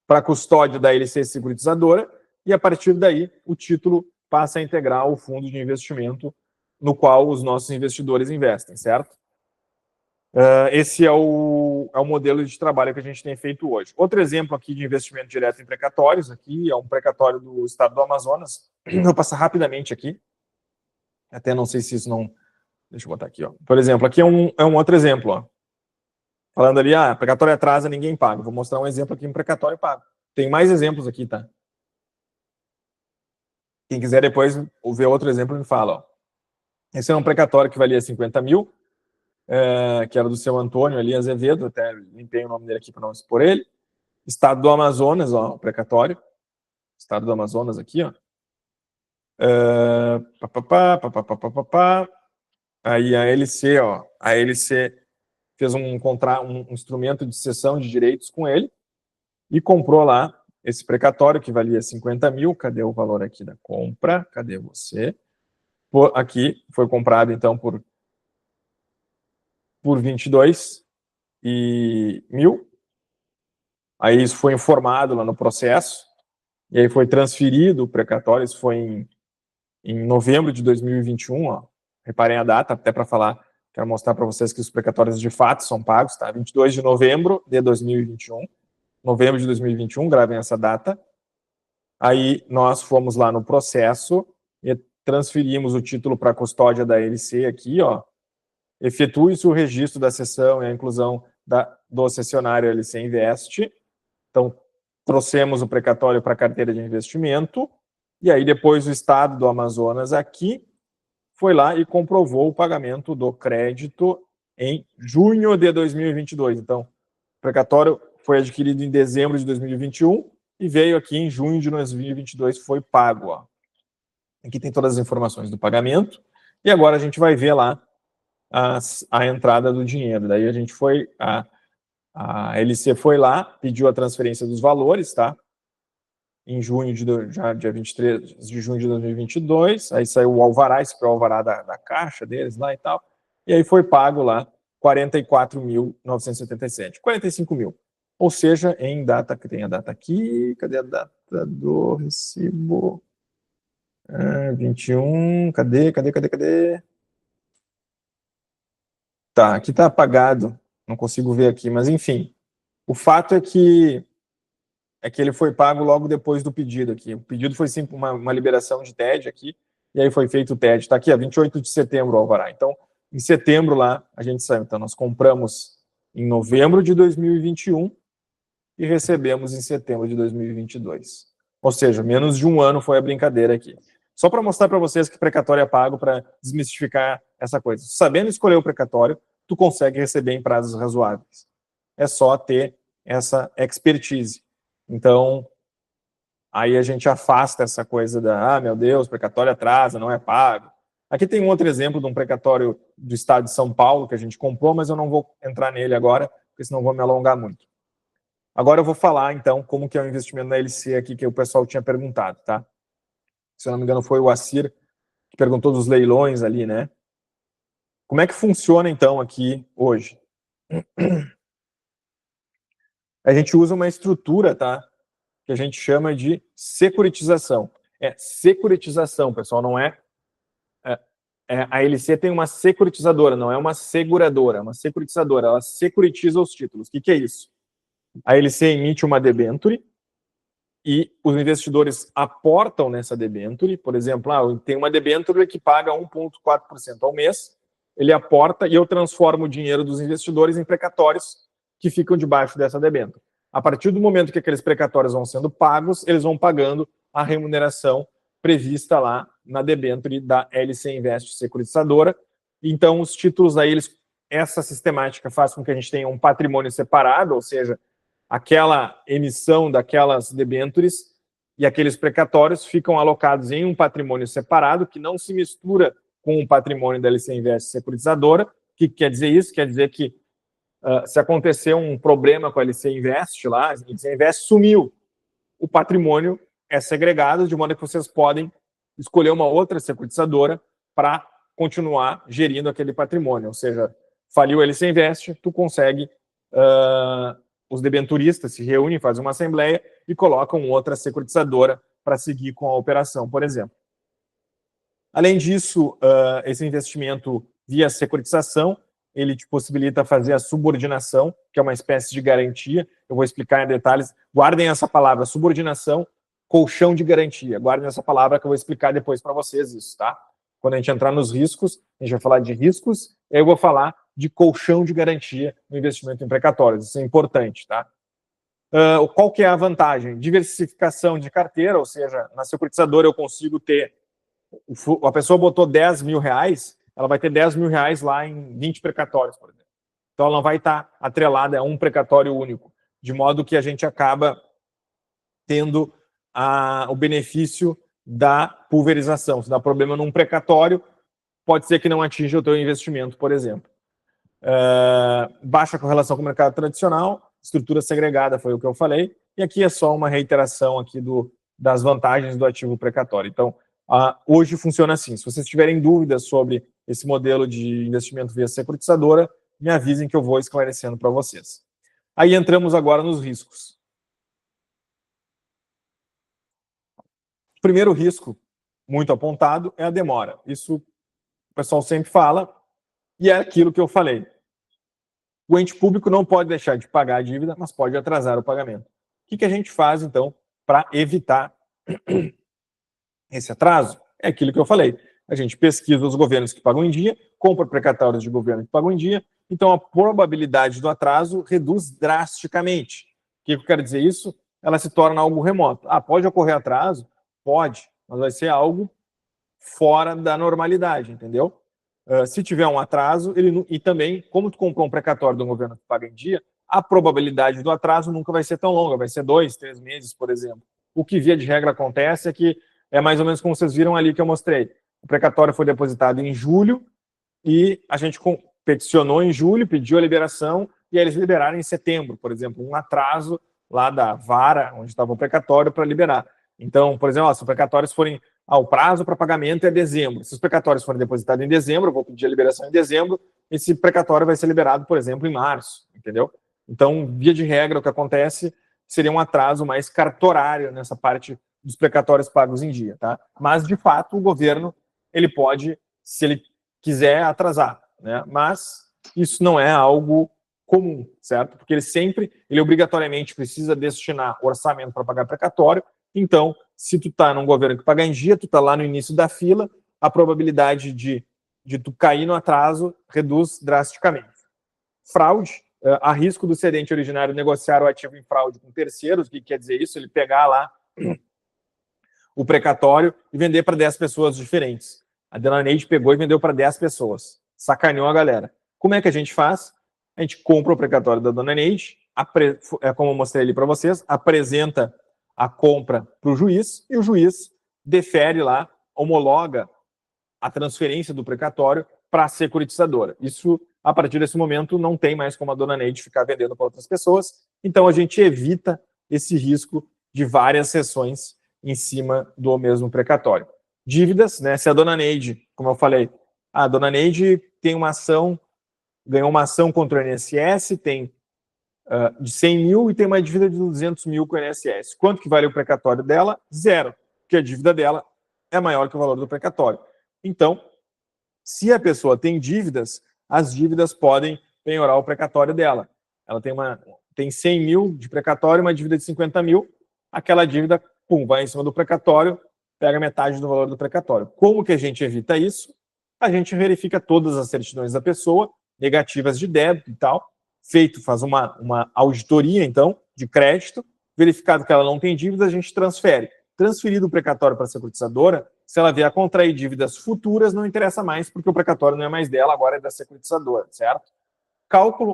para a custódia da LC Securitizadora e, a partir daí, o título passa a integrar o fundo de investimento no qual os nossos investidores investem, certo? Esse é o modelo de trabalho que a gente tem feito hoje. Outro exemplo aqui de investimento direto em precatórios, aqui é um precatório do estado do Amazonas. Vou passar rapidamente aqui. Até não sei se isso não... Deixa eu botar aqui, ó. Por exemplo, aqui é um outro exemplo, ó. Falando ali, precatório atrasa, ninguém paga. Vou mostrar um exemplo aqui em precatório pago. Tem mais exemplos aqui, tá? Quem quiser depois ver outro exemplo, me fala, ó. Esse é um precatório que valia 50 mil, que era do seu Antônio ali, Azevedo, até limpei o nome dele aqui para não expor ele. Estado do Amazonas, ó, o precatório. Estado do Amazonas aqui, ó. Aí a LC, ó. A LC fez um instrumento de cessão de direitos com ele e comprou lá esse precatório que valia 50 mil. Cadê o valor aqui da compra? Cadê você? Aqui foi comprado, então, por 22 mil. Aí isso foi informado lá no processo, e aí foi transferido o precatório, isso foi em novembro de 2021, ó. Reparem a data, até para falar, quero mostrar para vocês que os precatórios de fato são pagos, tá? 22 de novembro de 2021, novembro de 2021, gravem essa data. Aí nós fomos lá no processo e transferimos o título para a custódia da LC aqui, ó. Efetue-se o registro da cessão e a inclusão do cessionário LC Invest. Então, trouxemos o precatório para a carteira de investimento, e aí depois o estado do Amazonas aqui foi lá e comprovou o pagamento do crédito em junho de 2022. Então, o precatório foi adquirido em dezembro de 2021 e veio aqui em junho de 2022, foi pago, ó. Aqui tem todas as informações do pagamento, e agora a gente vai ver lá a entrada do dinheiro. Daí a gente foi, a LC foi lá, pediu a transferência dos valores, tá? Em junho, dia 23 de junho de 2022, aí saiu o alvará, esse foi o alvará da caixa deles lá e tal, e aí foi pago lá 44.977, 45 mil. Ou seja, em data, que tem a data aqui, cadê a data do recibo? 21, cadê? Tá, aqui tá apagado, não consigo ver aqui, mas enfim. O fato é que ele foi pago logo depois do pedido aqui. O pedido foi sim uma liberação de TED aqui, e aí foi feito o TED. Está aqui, 28 de setembro o alvará. Então, em setembro lá, a gente saiu. Então, nós compramos em novembro de 2021 e recebemos em setembro de 2022. Ou seja, menos de um ano foi a brincadeira aqui. Só para mostrar para vocês que precatório é pago, para desmistificar essa coisa. Sabendo escolher o precatório, tu consegue receber em prazos razoáveis. É só ter essa expertise. Então, aí a gente afasta essa coisa meu Deus, precatório atrasa, não é pago. Aqui tem um outro exemplo de um precatório do estado de São Paulo que a gente comprou, mas eu não vou entrar nele agora, porque senão vou me alongar muito. Agora eu vou falar, então, como que é o investimento na LC aqui que o pessoal tinha perguntado, tá? Se eu não me engano, foi o Acir que perguntou dos leilões ali, né? Como é que funciona, então, aqui hoje? A gente usa uma estrutura, tá? Que a gente chama de securitização. É securitização, pessoal, não é... a LC tem uma securitizadora, não é uma seguradora, é uma securitizadora. Ela securitiza os títulos. O que é isso? A LC emite uma debênture e os investidores aportam nessa debênture. Por exemplo, tem uma debênture que paga 1,4% ao mês, ele aporta e eu transformo o dinheiro dos investidores em precatórios que ficam debaixo dessa debênture. A partir do momento que aqueles precatórios vão sendo pagos, eles vão pagando a remuneração prevista lá na debênture da LC Invest securitizadora. Então, os títulos aí, essa sistemática faz com que a gente tenha um patrimônio separado, ou seja, aquela emissão daquelas debêntures e aqueles precatórios ficam alocados em um patrimônio separado que não se mistura com o patrimônio da LC Invest securitizadora. O que quer dizer isso? Quer dizer que se acontecer um problema com a LC Invest lá, a LC Invest sumiu, o patrimônio é segregado, de modo que vocês podem escolher uma outra securitizadora para continuar gerindo aquele patrimônio. Ou seja, faliu a LC Invest, tu consegue... os debenturistas se reúnem, fazem uma assembleia e colocam outra securitizadora para seguir com a operação, por exemplo. Além disso, esse investimento via securitização, ele te possibilita fazer a subordinação, que é uma espécie de garantia. Eu vou explicar em detalhes. Guardem essa palavra, subordinação, colchão de garantia. Guardem essa palavra que eu vou explicar depois para vocês isso, tá? Quando a gente entrar nos riscos, a gente vai falar de riscos, e aí eu vou falar de colchão de garantia no investimento em precatórios. Isso é importante, tá? Qual que é a vantagem? Diversificação de carteira, ou seja, na securitizadora eu consigo ter... A pessoa botou 10 mil reais, ela vai ter 10 mil reais lá em 20 precatórios, por exemplo. Então ela não vai estar atrelada a um precatório único, de modo que a gente acaba tendo o benefício da pulverização. Se dá problema num precatório, pode ser que não atinja o teu investimento, por exemplo. Baixa correlação com o mercado tradicional, estrutura segregada, foi o que eu falei, e aqui é só uma reiteração aqui das vantagens do ativo precatório. Então, hoje funciona assim. Se vocês tiverem dúvidas sobre esse modelo de investimento via securitizadora, me avisem que eu vou esclarecendo para vocês. Aí entramos agora nos riscos. O primeiro risco, muito apontado, é a demora. Isso o pessoal sempre fala, e é aquilo que eu falei. O ente público não pode deixar de pagar a dívida, mas pode atrasar o pagamento. O que a gente faz, então, para evitar esse atraso? É aquilo que eu falei. A gente pesquisa os governos que pagam em dia, compra precatórios de governo que pagam em dia, então a probabilidade do atraso reduz drasticamente. O que eu quero dizer isso? Ela se torna algo remoto. Pode ocorrer atraso? Pode, mas vai ser algo fora da normalidade, entendeu? Se tiver um atraso, e também, como tu comprou um precatório do governo que paga em dia, a probabilidade do atraso nunca vai ser tão longa, vai ser 2, 3 meses, por exemplo. O que via de regra acontece é que é mais ou menos como vocês viram ali que eu mostrei. O precatório foi depositado em julho e a gente peticionou em julho, pediu a liberação e aí eles liberaram em setembro, por exemplo, um atraso lá da vara, onde estava o precatório, para liberar. Então, por exemplo, se os precatórios forem... o prazo para pagamento é dezembro. Se os precatórios forem depositados em dezembro, eu vou pedir a liberação em dezembro, esse precatório vai ser liberado, por exemplo, em março, entendeu? Então, via de regra, o que acontece seria um atraso mais cartorário nessa parte dos precatórios pagos em dia, tá? Mas, de fato, o governo, ele pode, se ele quiser, atrasar, né? Mas isso não é algo comum, certo? Porque ele obrigatoriamente precisa destinar orçamento para pagar precatório. Então, se tu está num governo que paga em dia, tu está lá no início da fila, a probabilidade de tu cair no atraso reduz drasticamente. Fraude, há risco do cedente originário negociar o ativo em fraude com terceiros. O que quer dizer isso? Ele pegar lá o precatório e vender para 10 pessoas diferentes. A Dona Neide pegou e vendeu para 10 pessoas. Sacaneou a galera. Como é que a gente faz? A gente compra o precatório da Dona Neide, como eu mostrei ali para vocês, apresenta a compra para o juiz e o juiz defere lá, homologa a transferência do precatório para a securitizadora. Isso, a partir desse momento, não tem mais como a Dona Neide ficar vendendo para outras pessoas, então a gente evita esse risco de várias sessões em cima do mesmo precatório. Dívidas, né? Se a Dona Neide, como eu falei, A dona Neide tem uma ação, ganhou uma ação contra o INSS, tem de 100 mil e tem uma dívida de 200 mil com o INSS. Quanto que vale o precatório dela? Zero, porque a dívida dela é maior que o valor do precatório. Então, se a pessoa tem dívidas, as dívidas podem penhorar o precatório dela. Ela tem 100 mil de precatório, uma dívida de 50 mil, aquela dívida, pum, vai em cima do precatório, pega metade do valor do precatório. Como que a gente evita isso? A gente verifica todas as certidões da pessoa, negativas de débito e tal, faz uma auditoria, então, de crédito, verificado que ela não tem dívidas, a gente transfere. Transferido o precatório para a securitizadora, se ela vier a contrair dívidas futuras, não interessa mais, porque o precatório não é mais dela, agora é da securitizadora, certo?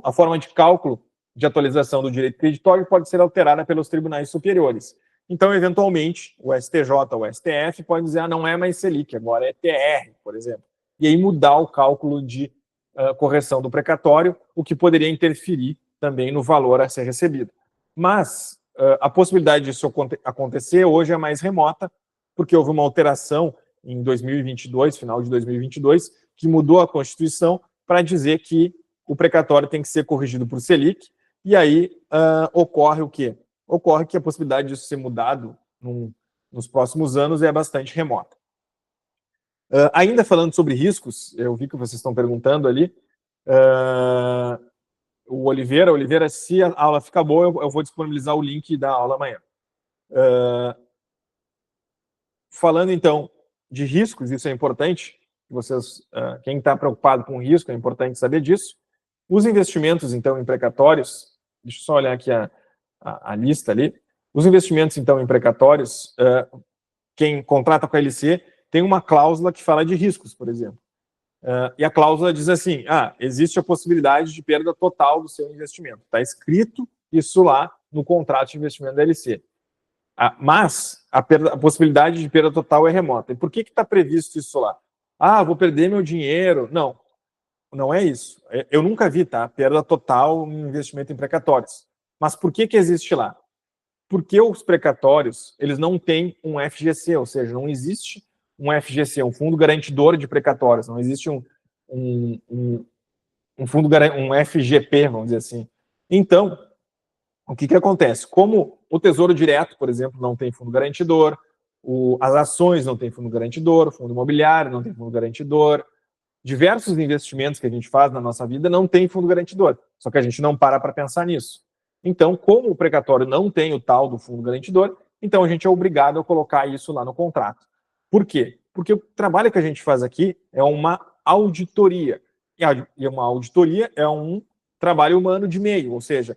A forma de cálculo de atualização do direito creditório pode ser alterada pelos tribunais superiores. Então, eventualmente, o STJ ou o STF pode dizer, não é mais Selic, agora é TR, por exemplo. E aí mudar o cálculo de correção do precatório, o que poderia interferir também no valor a ser recebido. Mas a possibilidade disso acontecer hoje é mais remota, porque houve uma alteração em 2022, final de 2022, que mudou a Constituição para dizer que o precatório tem que ser corrigido por Selic, e aí ocorre o quê? Ocorre que a possibilidade disso ser mudado nos próximos anos é bastante remota. Ainda falando sobre riscos, eu vi que vocês estão perguntando ali, o Oliveira, se a aula ficar boa, eu vou disponibilizar o link da aula amanhã. Falando, então, de riscos, isso é importante, quem está preocupado com risco, é importante saber disso. Os investimentos, então, em precatórios, deixa eu só olhar aqui a lista ali. Os investimentos, então, em precatórios, quem contrata com a LC tem uma cláusula que fala de riscos, por exemplo. E a cláusula diz assim, existe a possibilidade de perda total do seu investimento. Está escrito isso lá no contrato de investimento da LC. Mas a possibilidade de perda total é remota. E por que está previsto isso lá? Vou perder meu dinheiro. Não é isso. Eu nunca vi, tá? Perda total em investimento em precatórios. Mas por que existe lá? Porque os precatórios, eles não têm um FGC, ou seja, não existe um FGC, um fundo garantidor de precatórios, não existe um fundo, um FGP, vamos dizer assim. Então, o que acontece? Como o Tesouro Direto, por exemplo, não tem fundo garantidor, as ações não têm fundo garantidor, o fundo imobiliário não tem fundo garantidor, diversos investimentos que a gente faz na nossa vida não tem fundo garantidor, só que a gente não para pensar nisso. Então, como o precatório não tem o tal do fundo garantidor, então a gente é obrigado a colocar isso lá no contrato. Por quê? Porque o trabalho que a gente faz aqui é uma auditoria. E uma auditoria é um trabalho humano de meio, ou seja,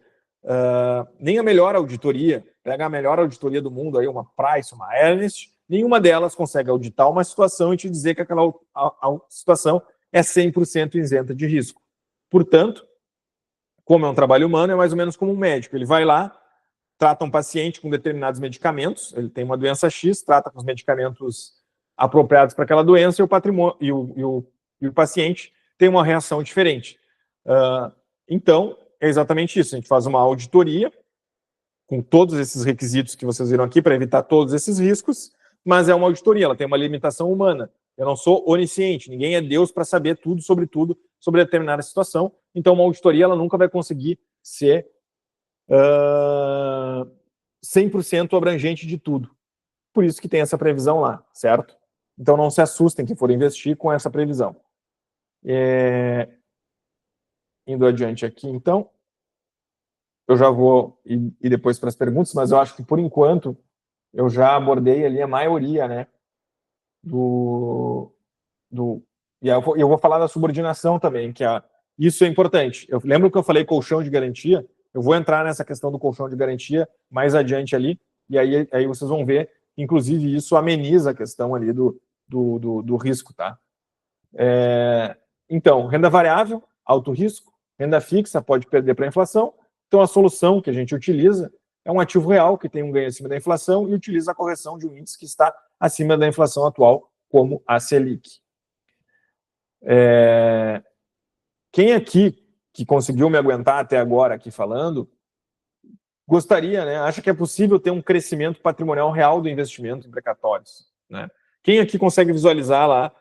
nem a melhor auditoria, pega a melhor auditoria do mundo, aí, uma Price, uma Ernst, nenhuma delas consegue auditar uma situação e te dizer que aquela situação é 100% isenta de risco. Portanto, como é um trabalho humano, é mais ou menos como um médico. Ele vai lá, trata um paciente com determinados medicamentos, ele tem uma doença X, trata com os medicamentos apropriados para aquela doença e o paciente tem uma reação diferente. Então, é exatamente isso. A gente faz uma auditoria com todos esses requisitos que vocês viram aqui para evitar todos esses riscos, mas é uma auditoria, ela tem uma limitação humana. Eu não sou onisciente, ninguém é Deus para saber tudo, sobre determinada situação. Então, uma auditoria ela nunca vai conseguir ser 100% abrangente de tudo. Por isso que tem essa previsão lá, certo? Então, não se assustem que for investir com essa previsão. Indo adiante aqui, então, eu já vou ir depois para as perguntas, mas eu acho que, por enquanto, eu já abordei ali a maioria, né, e eu vou falar da subordinação também, isso é importante. Eu lembro que eu falei colchão de garantia, eu vou entrar nessa questão do colchão de garantia mais adiante ali, e aí vocês vão ver, inclusive, isso ameniza a questão ali do risco, tá? Então, renda variável, alto risco, renda fixa, pode perder para a inflação. Então, a solução que a gente utiliza é um ativo real que tem um ganho acima da inflação e utiliza a correção de um índice que está acima da inflação atual, como a Selic. Quem aqui que conseguiu me aguentar até agora aqui falando, gostaria, né, acha que é possível ter um crescimento patrimonial real do investimento em precatórios, né? Quem aqui consegue visualizar lá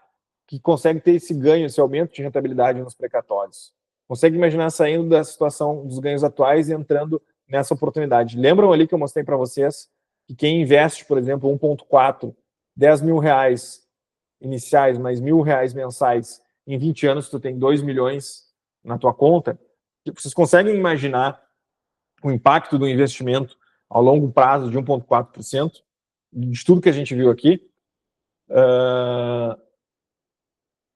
que consegue ter esse ganho, esse aumento de rentabilidade nos precatórios? Consegue imaginar saindo da situação dos ganhos atuais e entrando nessa oportunidade? Lembram ali que eu mostrei para vocês que quem investe, por exemplo, 1,4, 10 mil reais iniciais, mais R$1.000 mensais, em 20 anos tu tem 2 milhões na tua conta? Vocês conseguem imaginar o impacto do investimento ao longo prazo de 1,4%, de tudo que a gente viu aqui?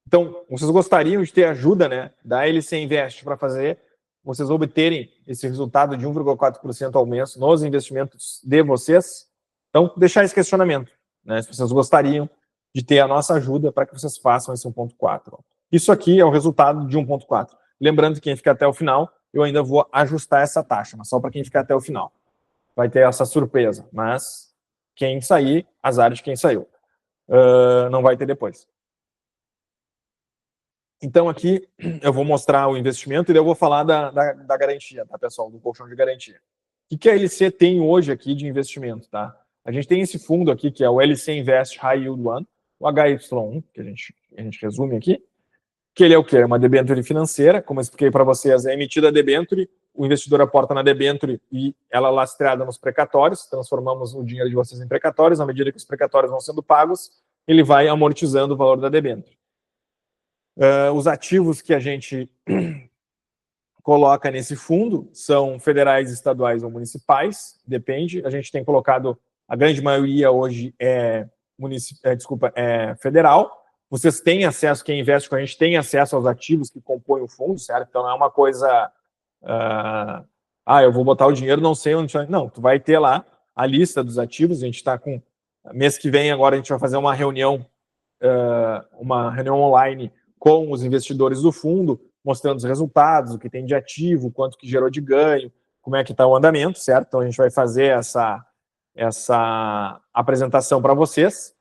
Então, vocês gostariam de ter ajuda, né, da LC Invest para fazer vocês obterem esse resultado de 1,4% ao mês nos investimentos de vocês? Então, deixar esse questionamento, né, se vocês gostariam de ter a nossa ajuda para que vocês façam esse 1,4%. Isso aqui é o resultado de 1,4%. Lembrando que quem ficar até o final, eu ainda vou ajustar essa taxa, mas só para quem ficar até o final. Vai ter essa surpresa, mas quem sair, azar de quem saiu. Não vai ter depois. Então, aqui eu vou mostrar o investimento e daí eu vou falar da garantia, tá, pessoal? Do colchão de garantia. O que a LC tem hoje aqui de investimento, tá? A gente tem esse fundo aqui, que é o LC Invest High Yield One, o HY1, que a gente resume aqui, que ele é o quê? É uma debênture financeira, como eu expliquei para vocês, é emitida a debênture, o investidor aporta na debênture e ela é lastreada nos precatórios, transformamos o dinheiro de vocês em precatórios, à medida que os precatórios vão sendo pagos, ele vai amortizando o valor da debênture. Os ativos que a gente coloca nesse fundo são federais, estaduais ou municipais, depende. A gente tem colocado, a grande maioria hoje é federal. Vocês têm acesso, quem investe com a gente tem acesso aos ativos que compõem o fundo, certo? Então não é uma coisa, eu vou botar o dinheiro, não sei onde vai. Não, tu vai ter lá a lista dos ativos. A gente está com, mês que vem agora a gente vai fazer uma reunião online com os investidores do fundo, mostrando os resultados, o que tem de ativo, quanto que gerou de ganho, como é que está o andamento, certo? Então a gente vai fazer essa apresentação para vocês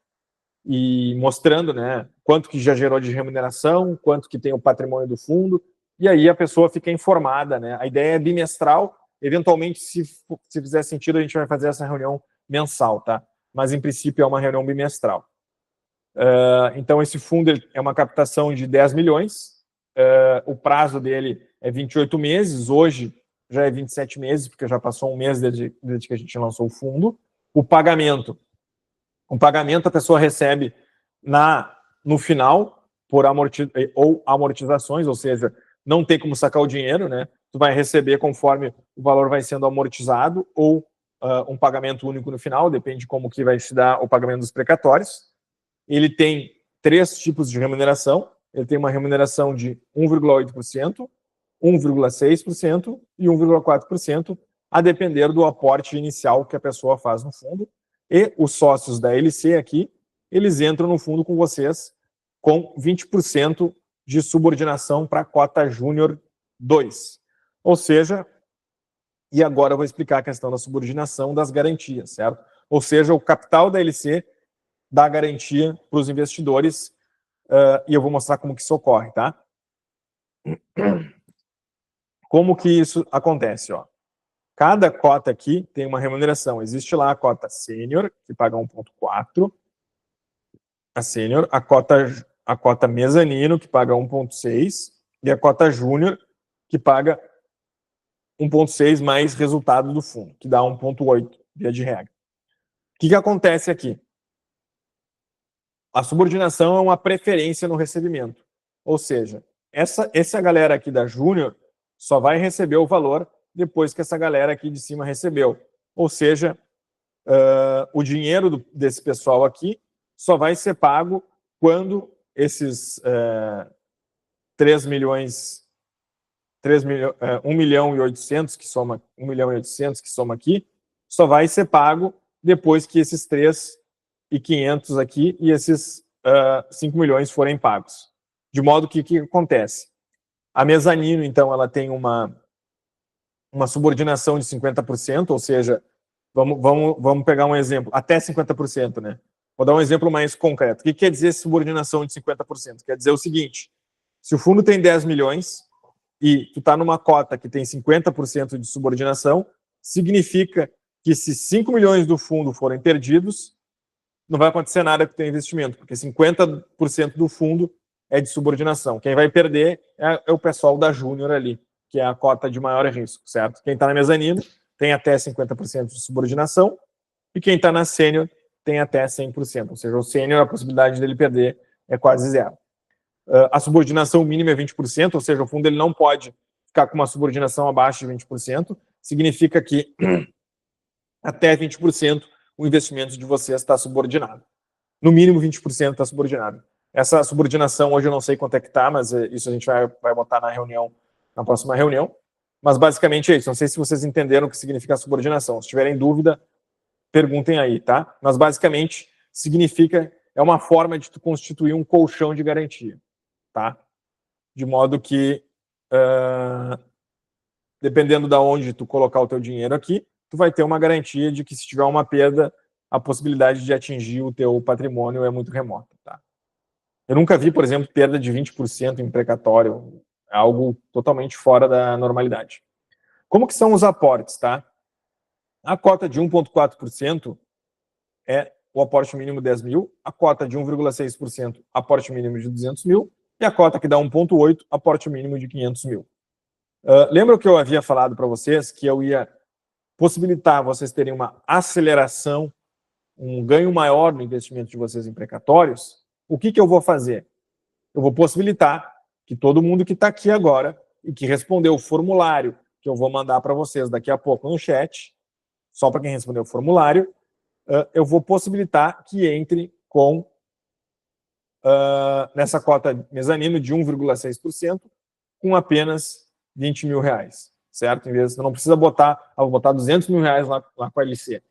e mostrando, né, quanto que já gerou de remuneração, quanto que tem o patrimônio do fundo, e aí a pessoa fica informada, né? A ideia é bimestral, eventualmente, se fizer sentido, a gente vai fazer essa reunião mensal, tá? Mas em princípio é uma reunião bimestral. Então, esse fundo é uma captação de 10 milhões, o prazo dele é 28 meses, hoje já é 27 meses, porque já passou um mês desde que a gente lançou o fundo. O pagamento a pessoa recebe no final, por amortizações, ou seja, não tem como sacar o dinheiro, né? Tu vai receber conforme o valor vai sendo amortizado, ou um pagamento único no final, depende de como que vai se dar o pagamento dos precatórios. Ele tem 3 tipos de remuneração. Ele tem uma remuneração de 1,8%, 1,6% e 1,4%, a depender do aporte inicial que a pessoa faz no fundo. E os sócios da LC aqui, eles entram no fundo com vocês com 20% de subordinação para a cota Júnior 2. Ou seja, e agora eu vou explicar a questão da subordinação das garantias, certo? Ou seja, o capital da LC dá garantia para os investidores, e eu vou mostrar como que isso ocorre, tá? Como que isso acontece, ó? Cada cota aqui tem uma remuneração. Existe lá a cota sênior, que paga 1,4, a sênior, a cota mezanino, que paga 1,6, e a cota júnior, que paga 1,6 mais resultado do fundo, que dá 1,8, via de regra. O que acontece aqui? A subordinação é uma preferência no recebimento. Ou seja, essa galera aqui da Júnior só vai receber o valor depois que essa galera aqui de cima recebeu. Ou seja, o dinheiro desse pessoal aqui só vai ser pago quando esses 1 milhão e 800 que soma 1 milhão e 800 que soma aqui, só vai ser pago depois que esses 3.500 aqui e esses 5 milhões forem pagos. De modo que o que acontece? A mezanino, então, ela tem uma subordinação de 50%, ou seja, vamos pegar um exemplo, até 50%, né? Vou dar um exemplo mais concreto. O que quer dizer subordinação de 50%? Quer dizer o seguinte, se o fundo tem 10 milhões e tu está numa cota que tem 50% de subordinação, significa que se 5 milhões do fundo forem perdidos, não vai acontecer nada com o teu investimento, porque 50% do fundo é de subordinação. Quem vai perder é o pessoal da júnior ali, que é a cota de maior risco, certo? Quem está na mezanino tem até 50% de subordinação e quem está na sênior tem até 100%. Ou seja, o sênior, a possibilidade dele perder é quase zero. A subordinação mínima é 20%, ou seja, o fundo ele não pode ficar com uma subordinação abaixo de 20%, significa que até 20% o investimento de vocês está subordinado. No mínimo 20% está subordinado. Essa subordinação hoje eu não sei quanto é que está, mas isso a gente vai botar na reunião, na próxima reunião. Mas basicamente é isso. Não sei se vocês entenderam o que significa a subordinação. Se tiverem dúvida, perguntem aí, tá? Mas basicamente significa, é uma forma de tu constituir um colchão de garantia, tá? De modo que, dependendo de onde tu colocar o teu dinheiro aqui, tu vai ter uma garantia de que se tiver uma perda, a possibilidade de atingir o teu patrimônio é muito remota, tá? Eu nunca vi, por exemplo, perda de 20% em precatório, é algo totalmente fora da normalidade. Como que são os aportes, tá? A cota de 1,4% é o aporte mínimo 10 mil, a cota de 1,6%, aporte mínimo de 200 mil, e a cota que dá 1,8%, aporte mínimo de 500 mil. Lembra que eu havia falado para vocês que eu ia possibilitar vocês terem uma aceleração, um ganho maior no investimento de vocês em precatórios? O que eu vou fazer? Eu vou possibilitar que todo mundo que está aqui agora e que respondeu o formulário que eu vou mandar para vocês daqui a pouco no chat, só para quem respondeu o formulário, eu vou possibilitar que entre com nessa cota mezanino de 1,6% com apenas 20 mil reais, certo? Em vez de, você não precisa botar, vou botar 200 mil reais lá com a LC.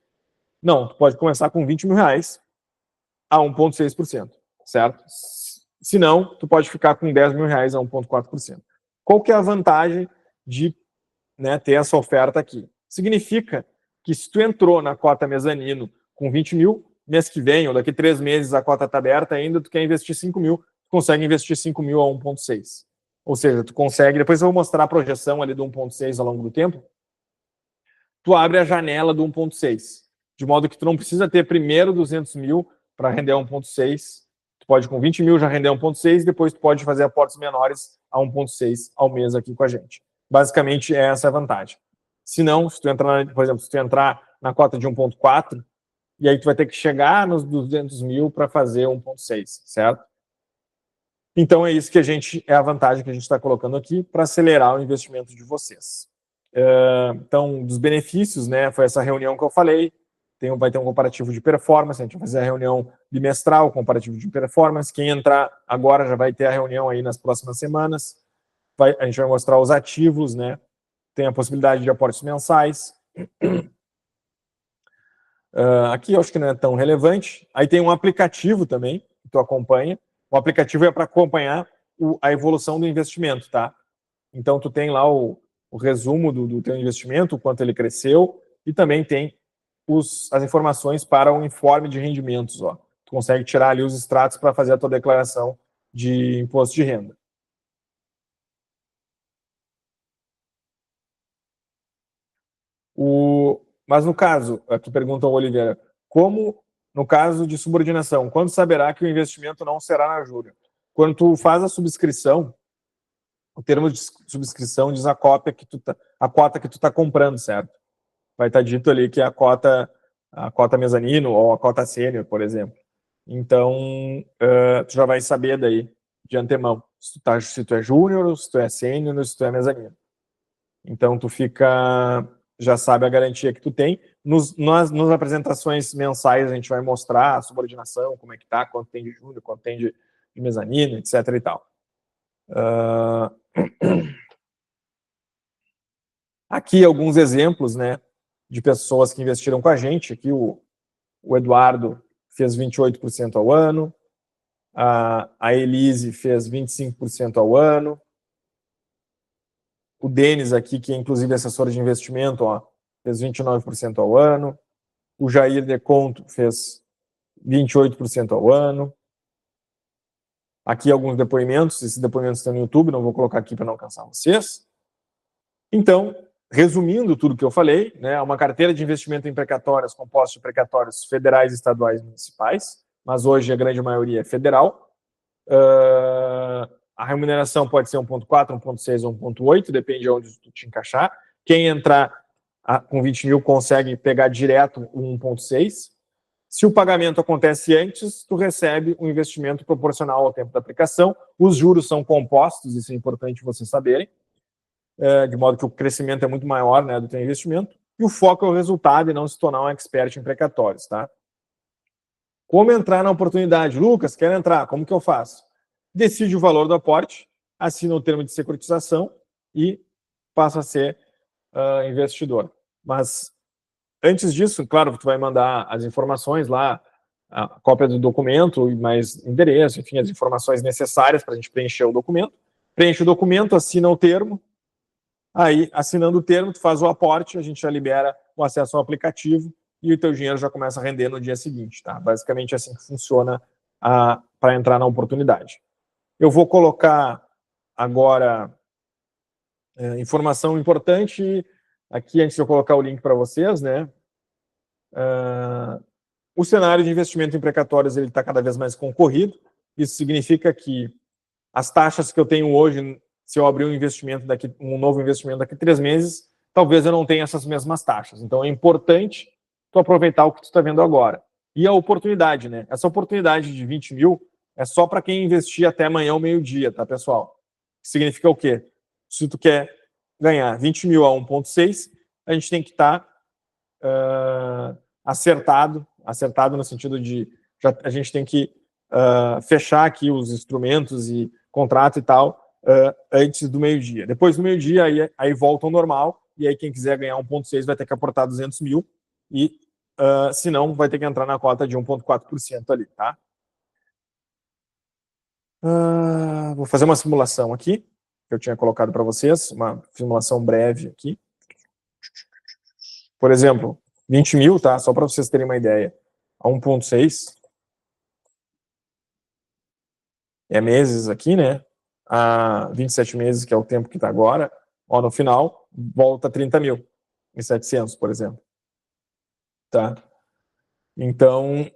Não, tu pode começar com 20 mil reais a 1,6%, certo? Se não, tu pode ficar com 10 mil reais a 1,4%. Qual que é a vantagem de, né, ter essa oferta aqui? Significa que se tu entrou na cota mezanino com 20 mil, mês que vem, ou daqui 3 meses, a cota está aberta ainda, tu quer investir 5 mil, tu consegue investir 5 mil a 1,6. Ou seja, tu consegue, depois eu vou mostrar a projeção ali do 1,6 ao longo do tempo, tu abre a janela do 1,6, de modo que tu não precisa ter primeiro 200 mil para render 1,6, tu pode com 20 mil já render 1,6, e depois tu pode fazer aportes menores a 1,6 ao mês aqui com a gente. Basicamente, é essa a vantagem. Se não, se tu entrar, por exemplo, se tu entrar na cota de 1,4, e aí tu vai ter que chegar nos 200 mil para fazer 1,6, certo? Então é isso que é a vantagem que a gente está colocando aqui para acelerar o investimento de vocês. Então, dos benefícios, né, foi essa reunião que eu falei, vai ter um comparativo de performance, a gente vai fazer a reunião bimestral, comparativo de performance, quem entrar agora já vai ter a reunião aí nas próximas semanas, a gente vai mostrar os ativos, né, tem a possibilidade de aportes mensais. Aqui eu acho que não é tão relevante. Aí tem um aplicativo também, que tu acompanha. O aplicativo é para acompanhar a evolução do investimento, tá? Então, tu tem lá o resumo do teu investimento, o quanto ele cresceu, e também tem as informações para o informe de rendimentos, ó. Tu consegue tirar ali os extratos para fazer a tua declaração de imposto de renda. Mas no caso, tu pergunta ao Oliveira, como no caso de subordinação, quando saberá que o investimento não será na júnior? Quando tu faz a subscrição, o termo de subscrição diz a cota que tu está comprando, certo? Vai estar dito ali que é a cota mezanino ou a cota sênior, por exemplo. Então, tu já vai saber daí, de antemão, se tu é júnior, se tu é sênior, se tu é mezanino. Então, tu já sabe a garantia que tu tem. Nas apresentações mensais, a gente vai mostrar a subordinação, como é que tá, quanto tem de júnior, quanto tem de mezanino, etc. e tal. Aqui alguns exemplos, né, de pessoas que investiram com a gente. Aqui o Eduardo fez 28% ao ano, a Elise fez 25% ao ano, o Denis aqui, que é inclusive assessor de investimento, ó, fez 29% ao ano, o Jair Deconto fez 28% ao ano. Aqui alguns depoimentos, esses depoimentos estão no YouTube, não vou colocar aqui para não cansar vocês. Então, resumindo tudo que eu falei, né, uma carteira de investimento em precatórios composta de precatórios federais, estaduais e municipais, mas hoje a grande maioria é federal. A remuneração pode ser 1,4, 1,6 ou 1,8, depende de onde tu te encaixar. Quem entrar com 20 mil consegue pegar direto o 1,6. Se o pagamento acontece antes, tu recebe um investimento proporcional ao tempo da aplicação. Os juros são compostos, isso é importante vocês saberem, de modo que o crescimento é muito maior, né, do teu investimento. E o foco é o resultado e não se tornar um expert em precatórios, tá? Como entrar na oportunidade? Lucas, quer entrar? Como que eu faço? Decide o valor do aporte, assina o termo de securitização e passa a ser investidor. Mas antes disso, claro, tu vai mandar as informações lá, a cópia do documento, mais endereço, enfim, as informações necessárias para a gente preencher o documento. Preenche o documento, assina o termo. Aí, assinando o termo, tu faz o aporte, a gente já libera o acesso ao aplicativo e o teu dinheiro já começa a render no dia seguinte, tá? Basicamente é assim que funciona para entrar na oportunidade. Eu vou colocar agora informação importante aqui, antes de eu colocar o link para vocês, né? O cenário de investimento em precatórios está cada vez mais concorrido. Isso significa que as taxas que eu tenho hoje, se eu abrir um novo investimento daqui a 3 meses, talvez eu não tenha essas mesmas taxas. Então é importante tu aproveitar o que tu está vendo agora. E a oportunidade, né? Essa oportunidade de 20 mil é só para quem investir até amanhã ao meio-dia, tá, pessoal? Significa o quê? Se tu quer ganhar 20 mil a 1,6, a gente tem que estar acertado no sentido de a gente tem que fechar aqui os instrumentos e contrato e tal antes do meio-dia. Depois do meio-dia, aí volta ao normal, e aí quem quiser ganhar 1,6 vai ter que aportar 200 mil, e se não, vai ter que entrar na cota de 1,4% ali, tá? Vou fazer uma simulação aqui, que eu tinha colocado para vocês, uma simulação breve aqui. Por exemplo, 20 mil, tá? Só para vocês terem uma ideia. A 1,6 é meses aqui, né? A 27 meses, que é o tempo que está agora. Ó, no final, volta 30 mil em 700, por exemplo. Tá? Então,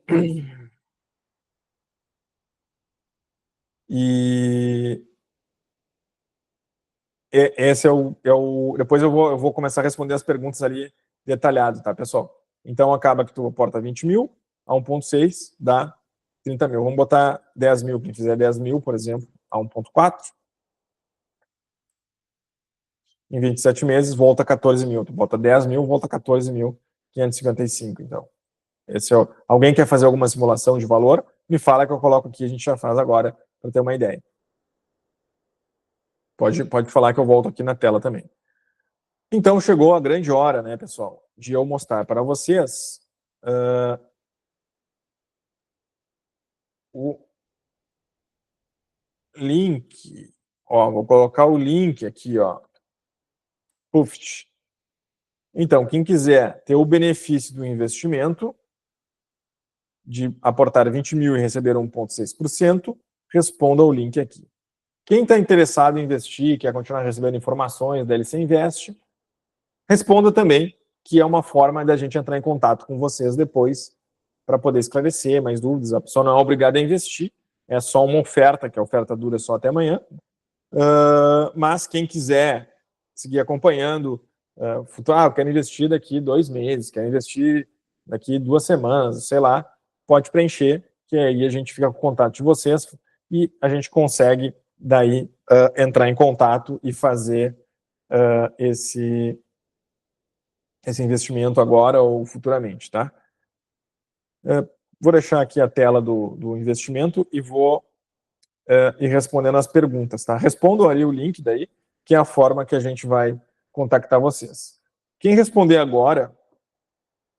esse é o... Depois eu vou começar a responder as perguntas ali detalhado, tá, pessoal? Então, acaba que tu aporta 20 mil a 1,6 dá 30 mil. Vamos botar 10 mil. Quem fizer 10 mil, por exemplo, a 1,4. Em 27 meses, volta 14 mil. Tu bota 10 mil, volta 14.555. Então, esse é alguém quer fazer alguma simulação de valor? Me fala que eu coloco aqui, a gente já faz agora, para ter uma ideia. Pode falar que eu volto aqui na tela também. Então, chegou a grande hora, né, pessoal, de eu mostrar para vocês o link. Ó, vou colocar o link aqui, ó. Puft. Então, quem quiser ter o benefício do investimento, de aportar 20 mil e receber 1,6%, responda ao link aqui. Quem está interessado em investir, quer continuar recebendo informações da LC Invest, responda também, que é uma forma da gente entrar em contato com vocês depois, para poder esclarecer mais dúvidas. A pessoa não é obrigada a investir, é só uma oferta, que a oferta dura só até amanhã. Mas quem quiser seguir acompanhando, eu quero investir daqui 2 meses, quero investir daqui 2 semanas, sei lá, pode preencher, que aí a gente fica com contato de vocês e a gente consegue daí entrar em contato e fazer esse investimento agora ou futuramente, tá? Vou deixar aqui a tela do investimento e vou ir respondendo as perguntas, tá? Respondam ali o link daí, que é a forma que a gente vai contactar vocês. Quem responder agora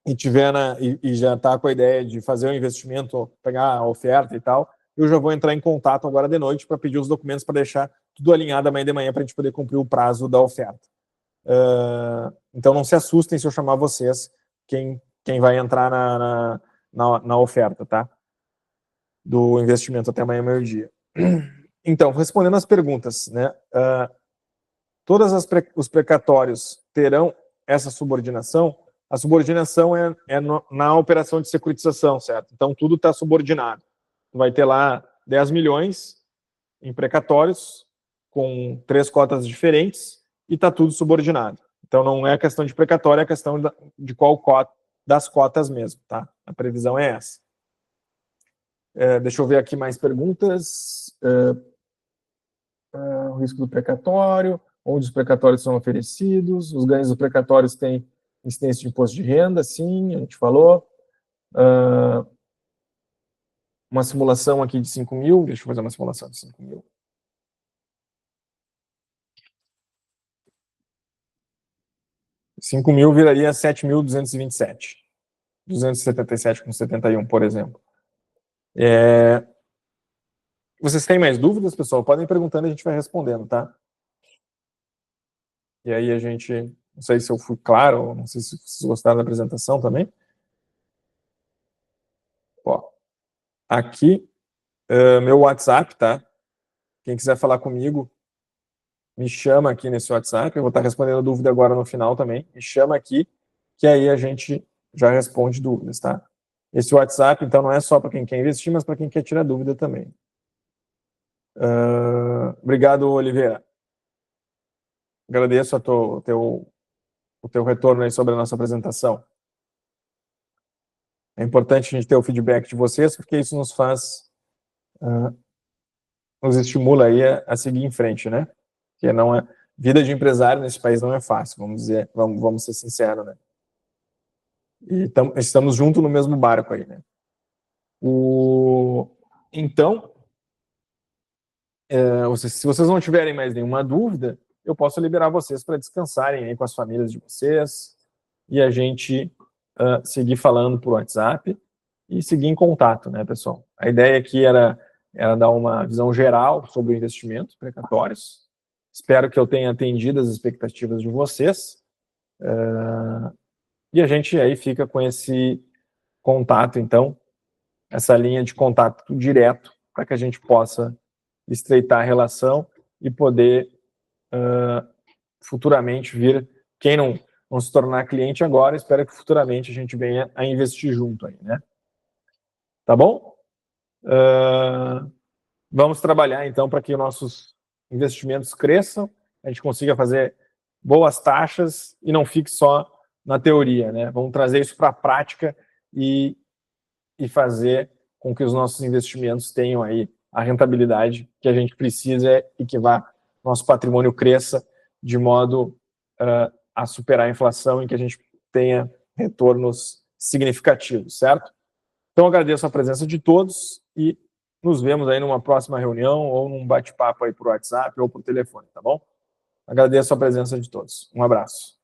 e tiver e já está com a ideia de fazer o investimento, pegar a oferta e tal, eu já vou entrar em contato agora de noite para pedir os documentos para deixar tudo alinhado amanhã de manhã para a gente poder cumprir o prazo da oferta. Então não se assustem se eu chamar vocês quem vai entrar na oferta, tá? Do investimento até amanhã, meio-dia. Então, respondendo as perguntas, né? Todos os precatórios terão essa subordinação? A subordinação é na operação de securitização, certo? Então, tudo está subordinado. Tu vai ter lá 10 milhões em precatórios, com 3 cotas diferentes, e está tudo subordinado. Então, não é questão de precatório, é questão de qual cota, das cotas mesmo, tá? A previsão é essa. Deixa eu ver aqui mais perguntas. O risco do precatório, onde os precatórios são oferecidos, os ganhos dos precatórios têm incidência de imposto de renda, sim, a gente falou. Uma simulação aqui de 5 mil, deixa eu fazer uma simulação de 5 mil. $5 mil viraria 7.227. 277,71, por exemplo. Vocês têm mais dúvidas, pessoal? Podem ir perguntando e a gente vai respondendo, tá? E aí a gente... Não sei se eu fui claro, não sei se vocês gostaram da apresentação também. Ó, aqui, meu WhatsApp, tá? Quem quiser falar comigo, me chama aqui nesse WhatsApp. Eu vou estar respondendo dúvida agora no final também. Me chama aqui, que aí a gente já responde dúvidas, tá? Esse WhatsApp, então, não é só para quem quer investir, mas para quem quer tirar dúvida também. Obrigado, Oliveira. Agradeço o teu retorno aí sobre a nossa apresentação. É importante a gente ter o feedback de vocês, porque isso nos faz, nos estimula aí a seguir em frente, né? Porque não é, vida de empresário nesse país não é fácil, vamos dizer, vamos ser sinceros, né? E estamos juntos no mesmo barco aí, né? Então, se vocês não tiverem mais nenhuma dúvida, eu posso liberar vocês para descansarem aí com as famílias de vocês e a gente seguir falando por WhatsApp e seguir em contato, né, pessoal? A ideia aqui era dar uma visão geral sobre o investimento precatórios. Espero que eu tenha atendido as expectativas de vocês. E a gente aí fica com esse contato, então, essa linha de contato direto, para que a gente possa estreitar a relação e poder futuramente vir, quem não se tornar cliente agora, espero que futuramente a gente venha a investir junto aí, né? Tá bom? Vamos trabalhar então para que nossos investimentos cresçam, a gente consiga fazer boas taxas e não fique só na teoria, né? Vamos trazer isso para a prática e fazer com que os nossos investimentos tenham aí a rentabilidade que a gente precisa e que nosso patrimônio cresça de modo a superar a inflação e que a gente tenha retornos significativos, certo? Então, agradeço a presença de todos e nos vemos aí numa próxima reunião ou num bate-papo aí por WhatsApp ou por telefone, tá bom? Agradeço a presença de todos. Um abraço.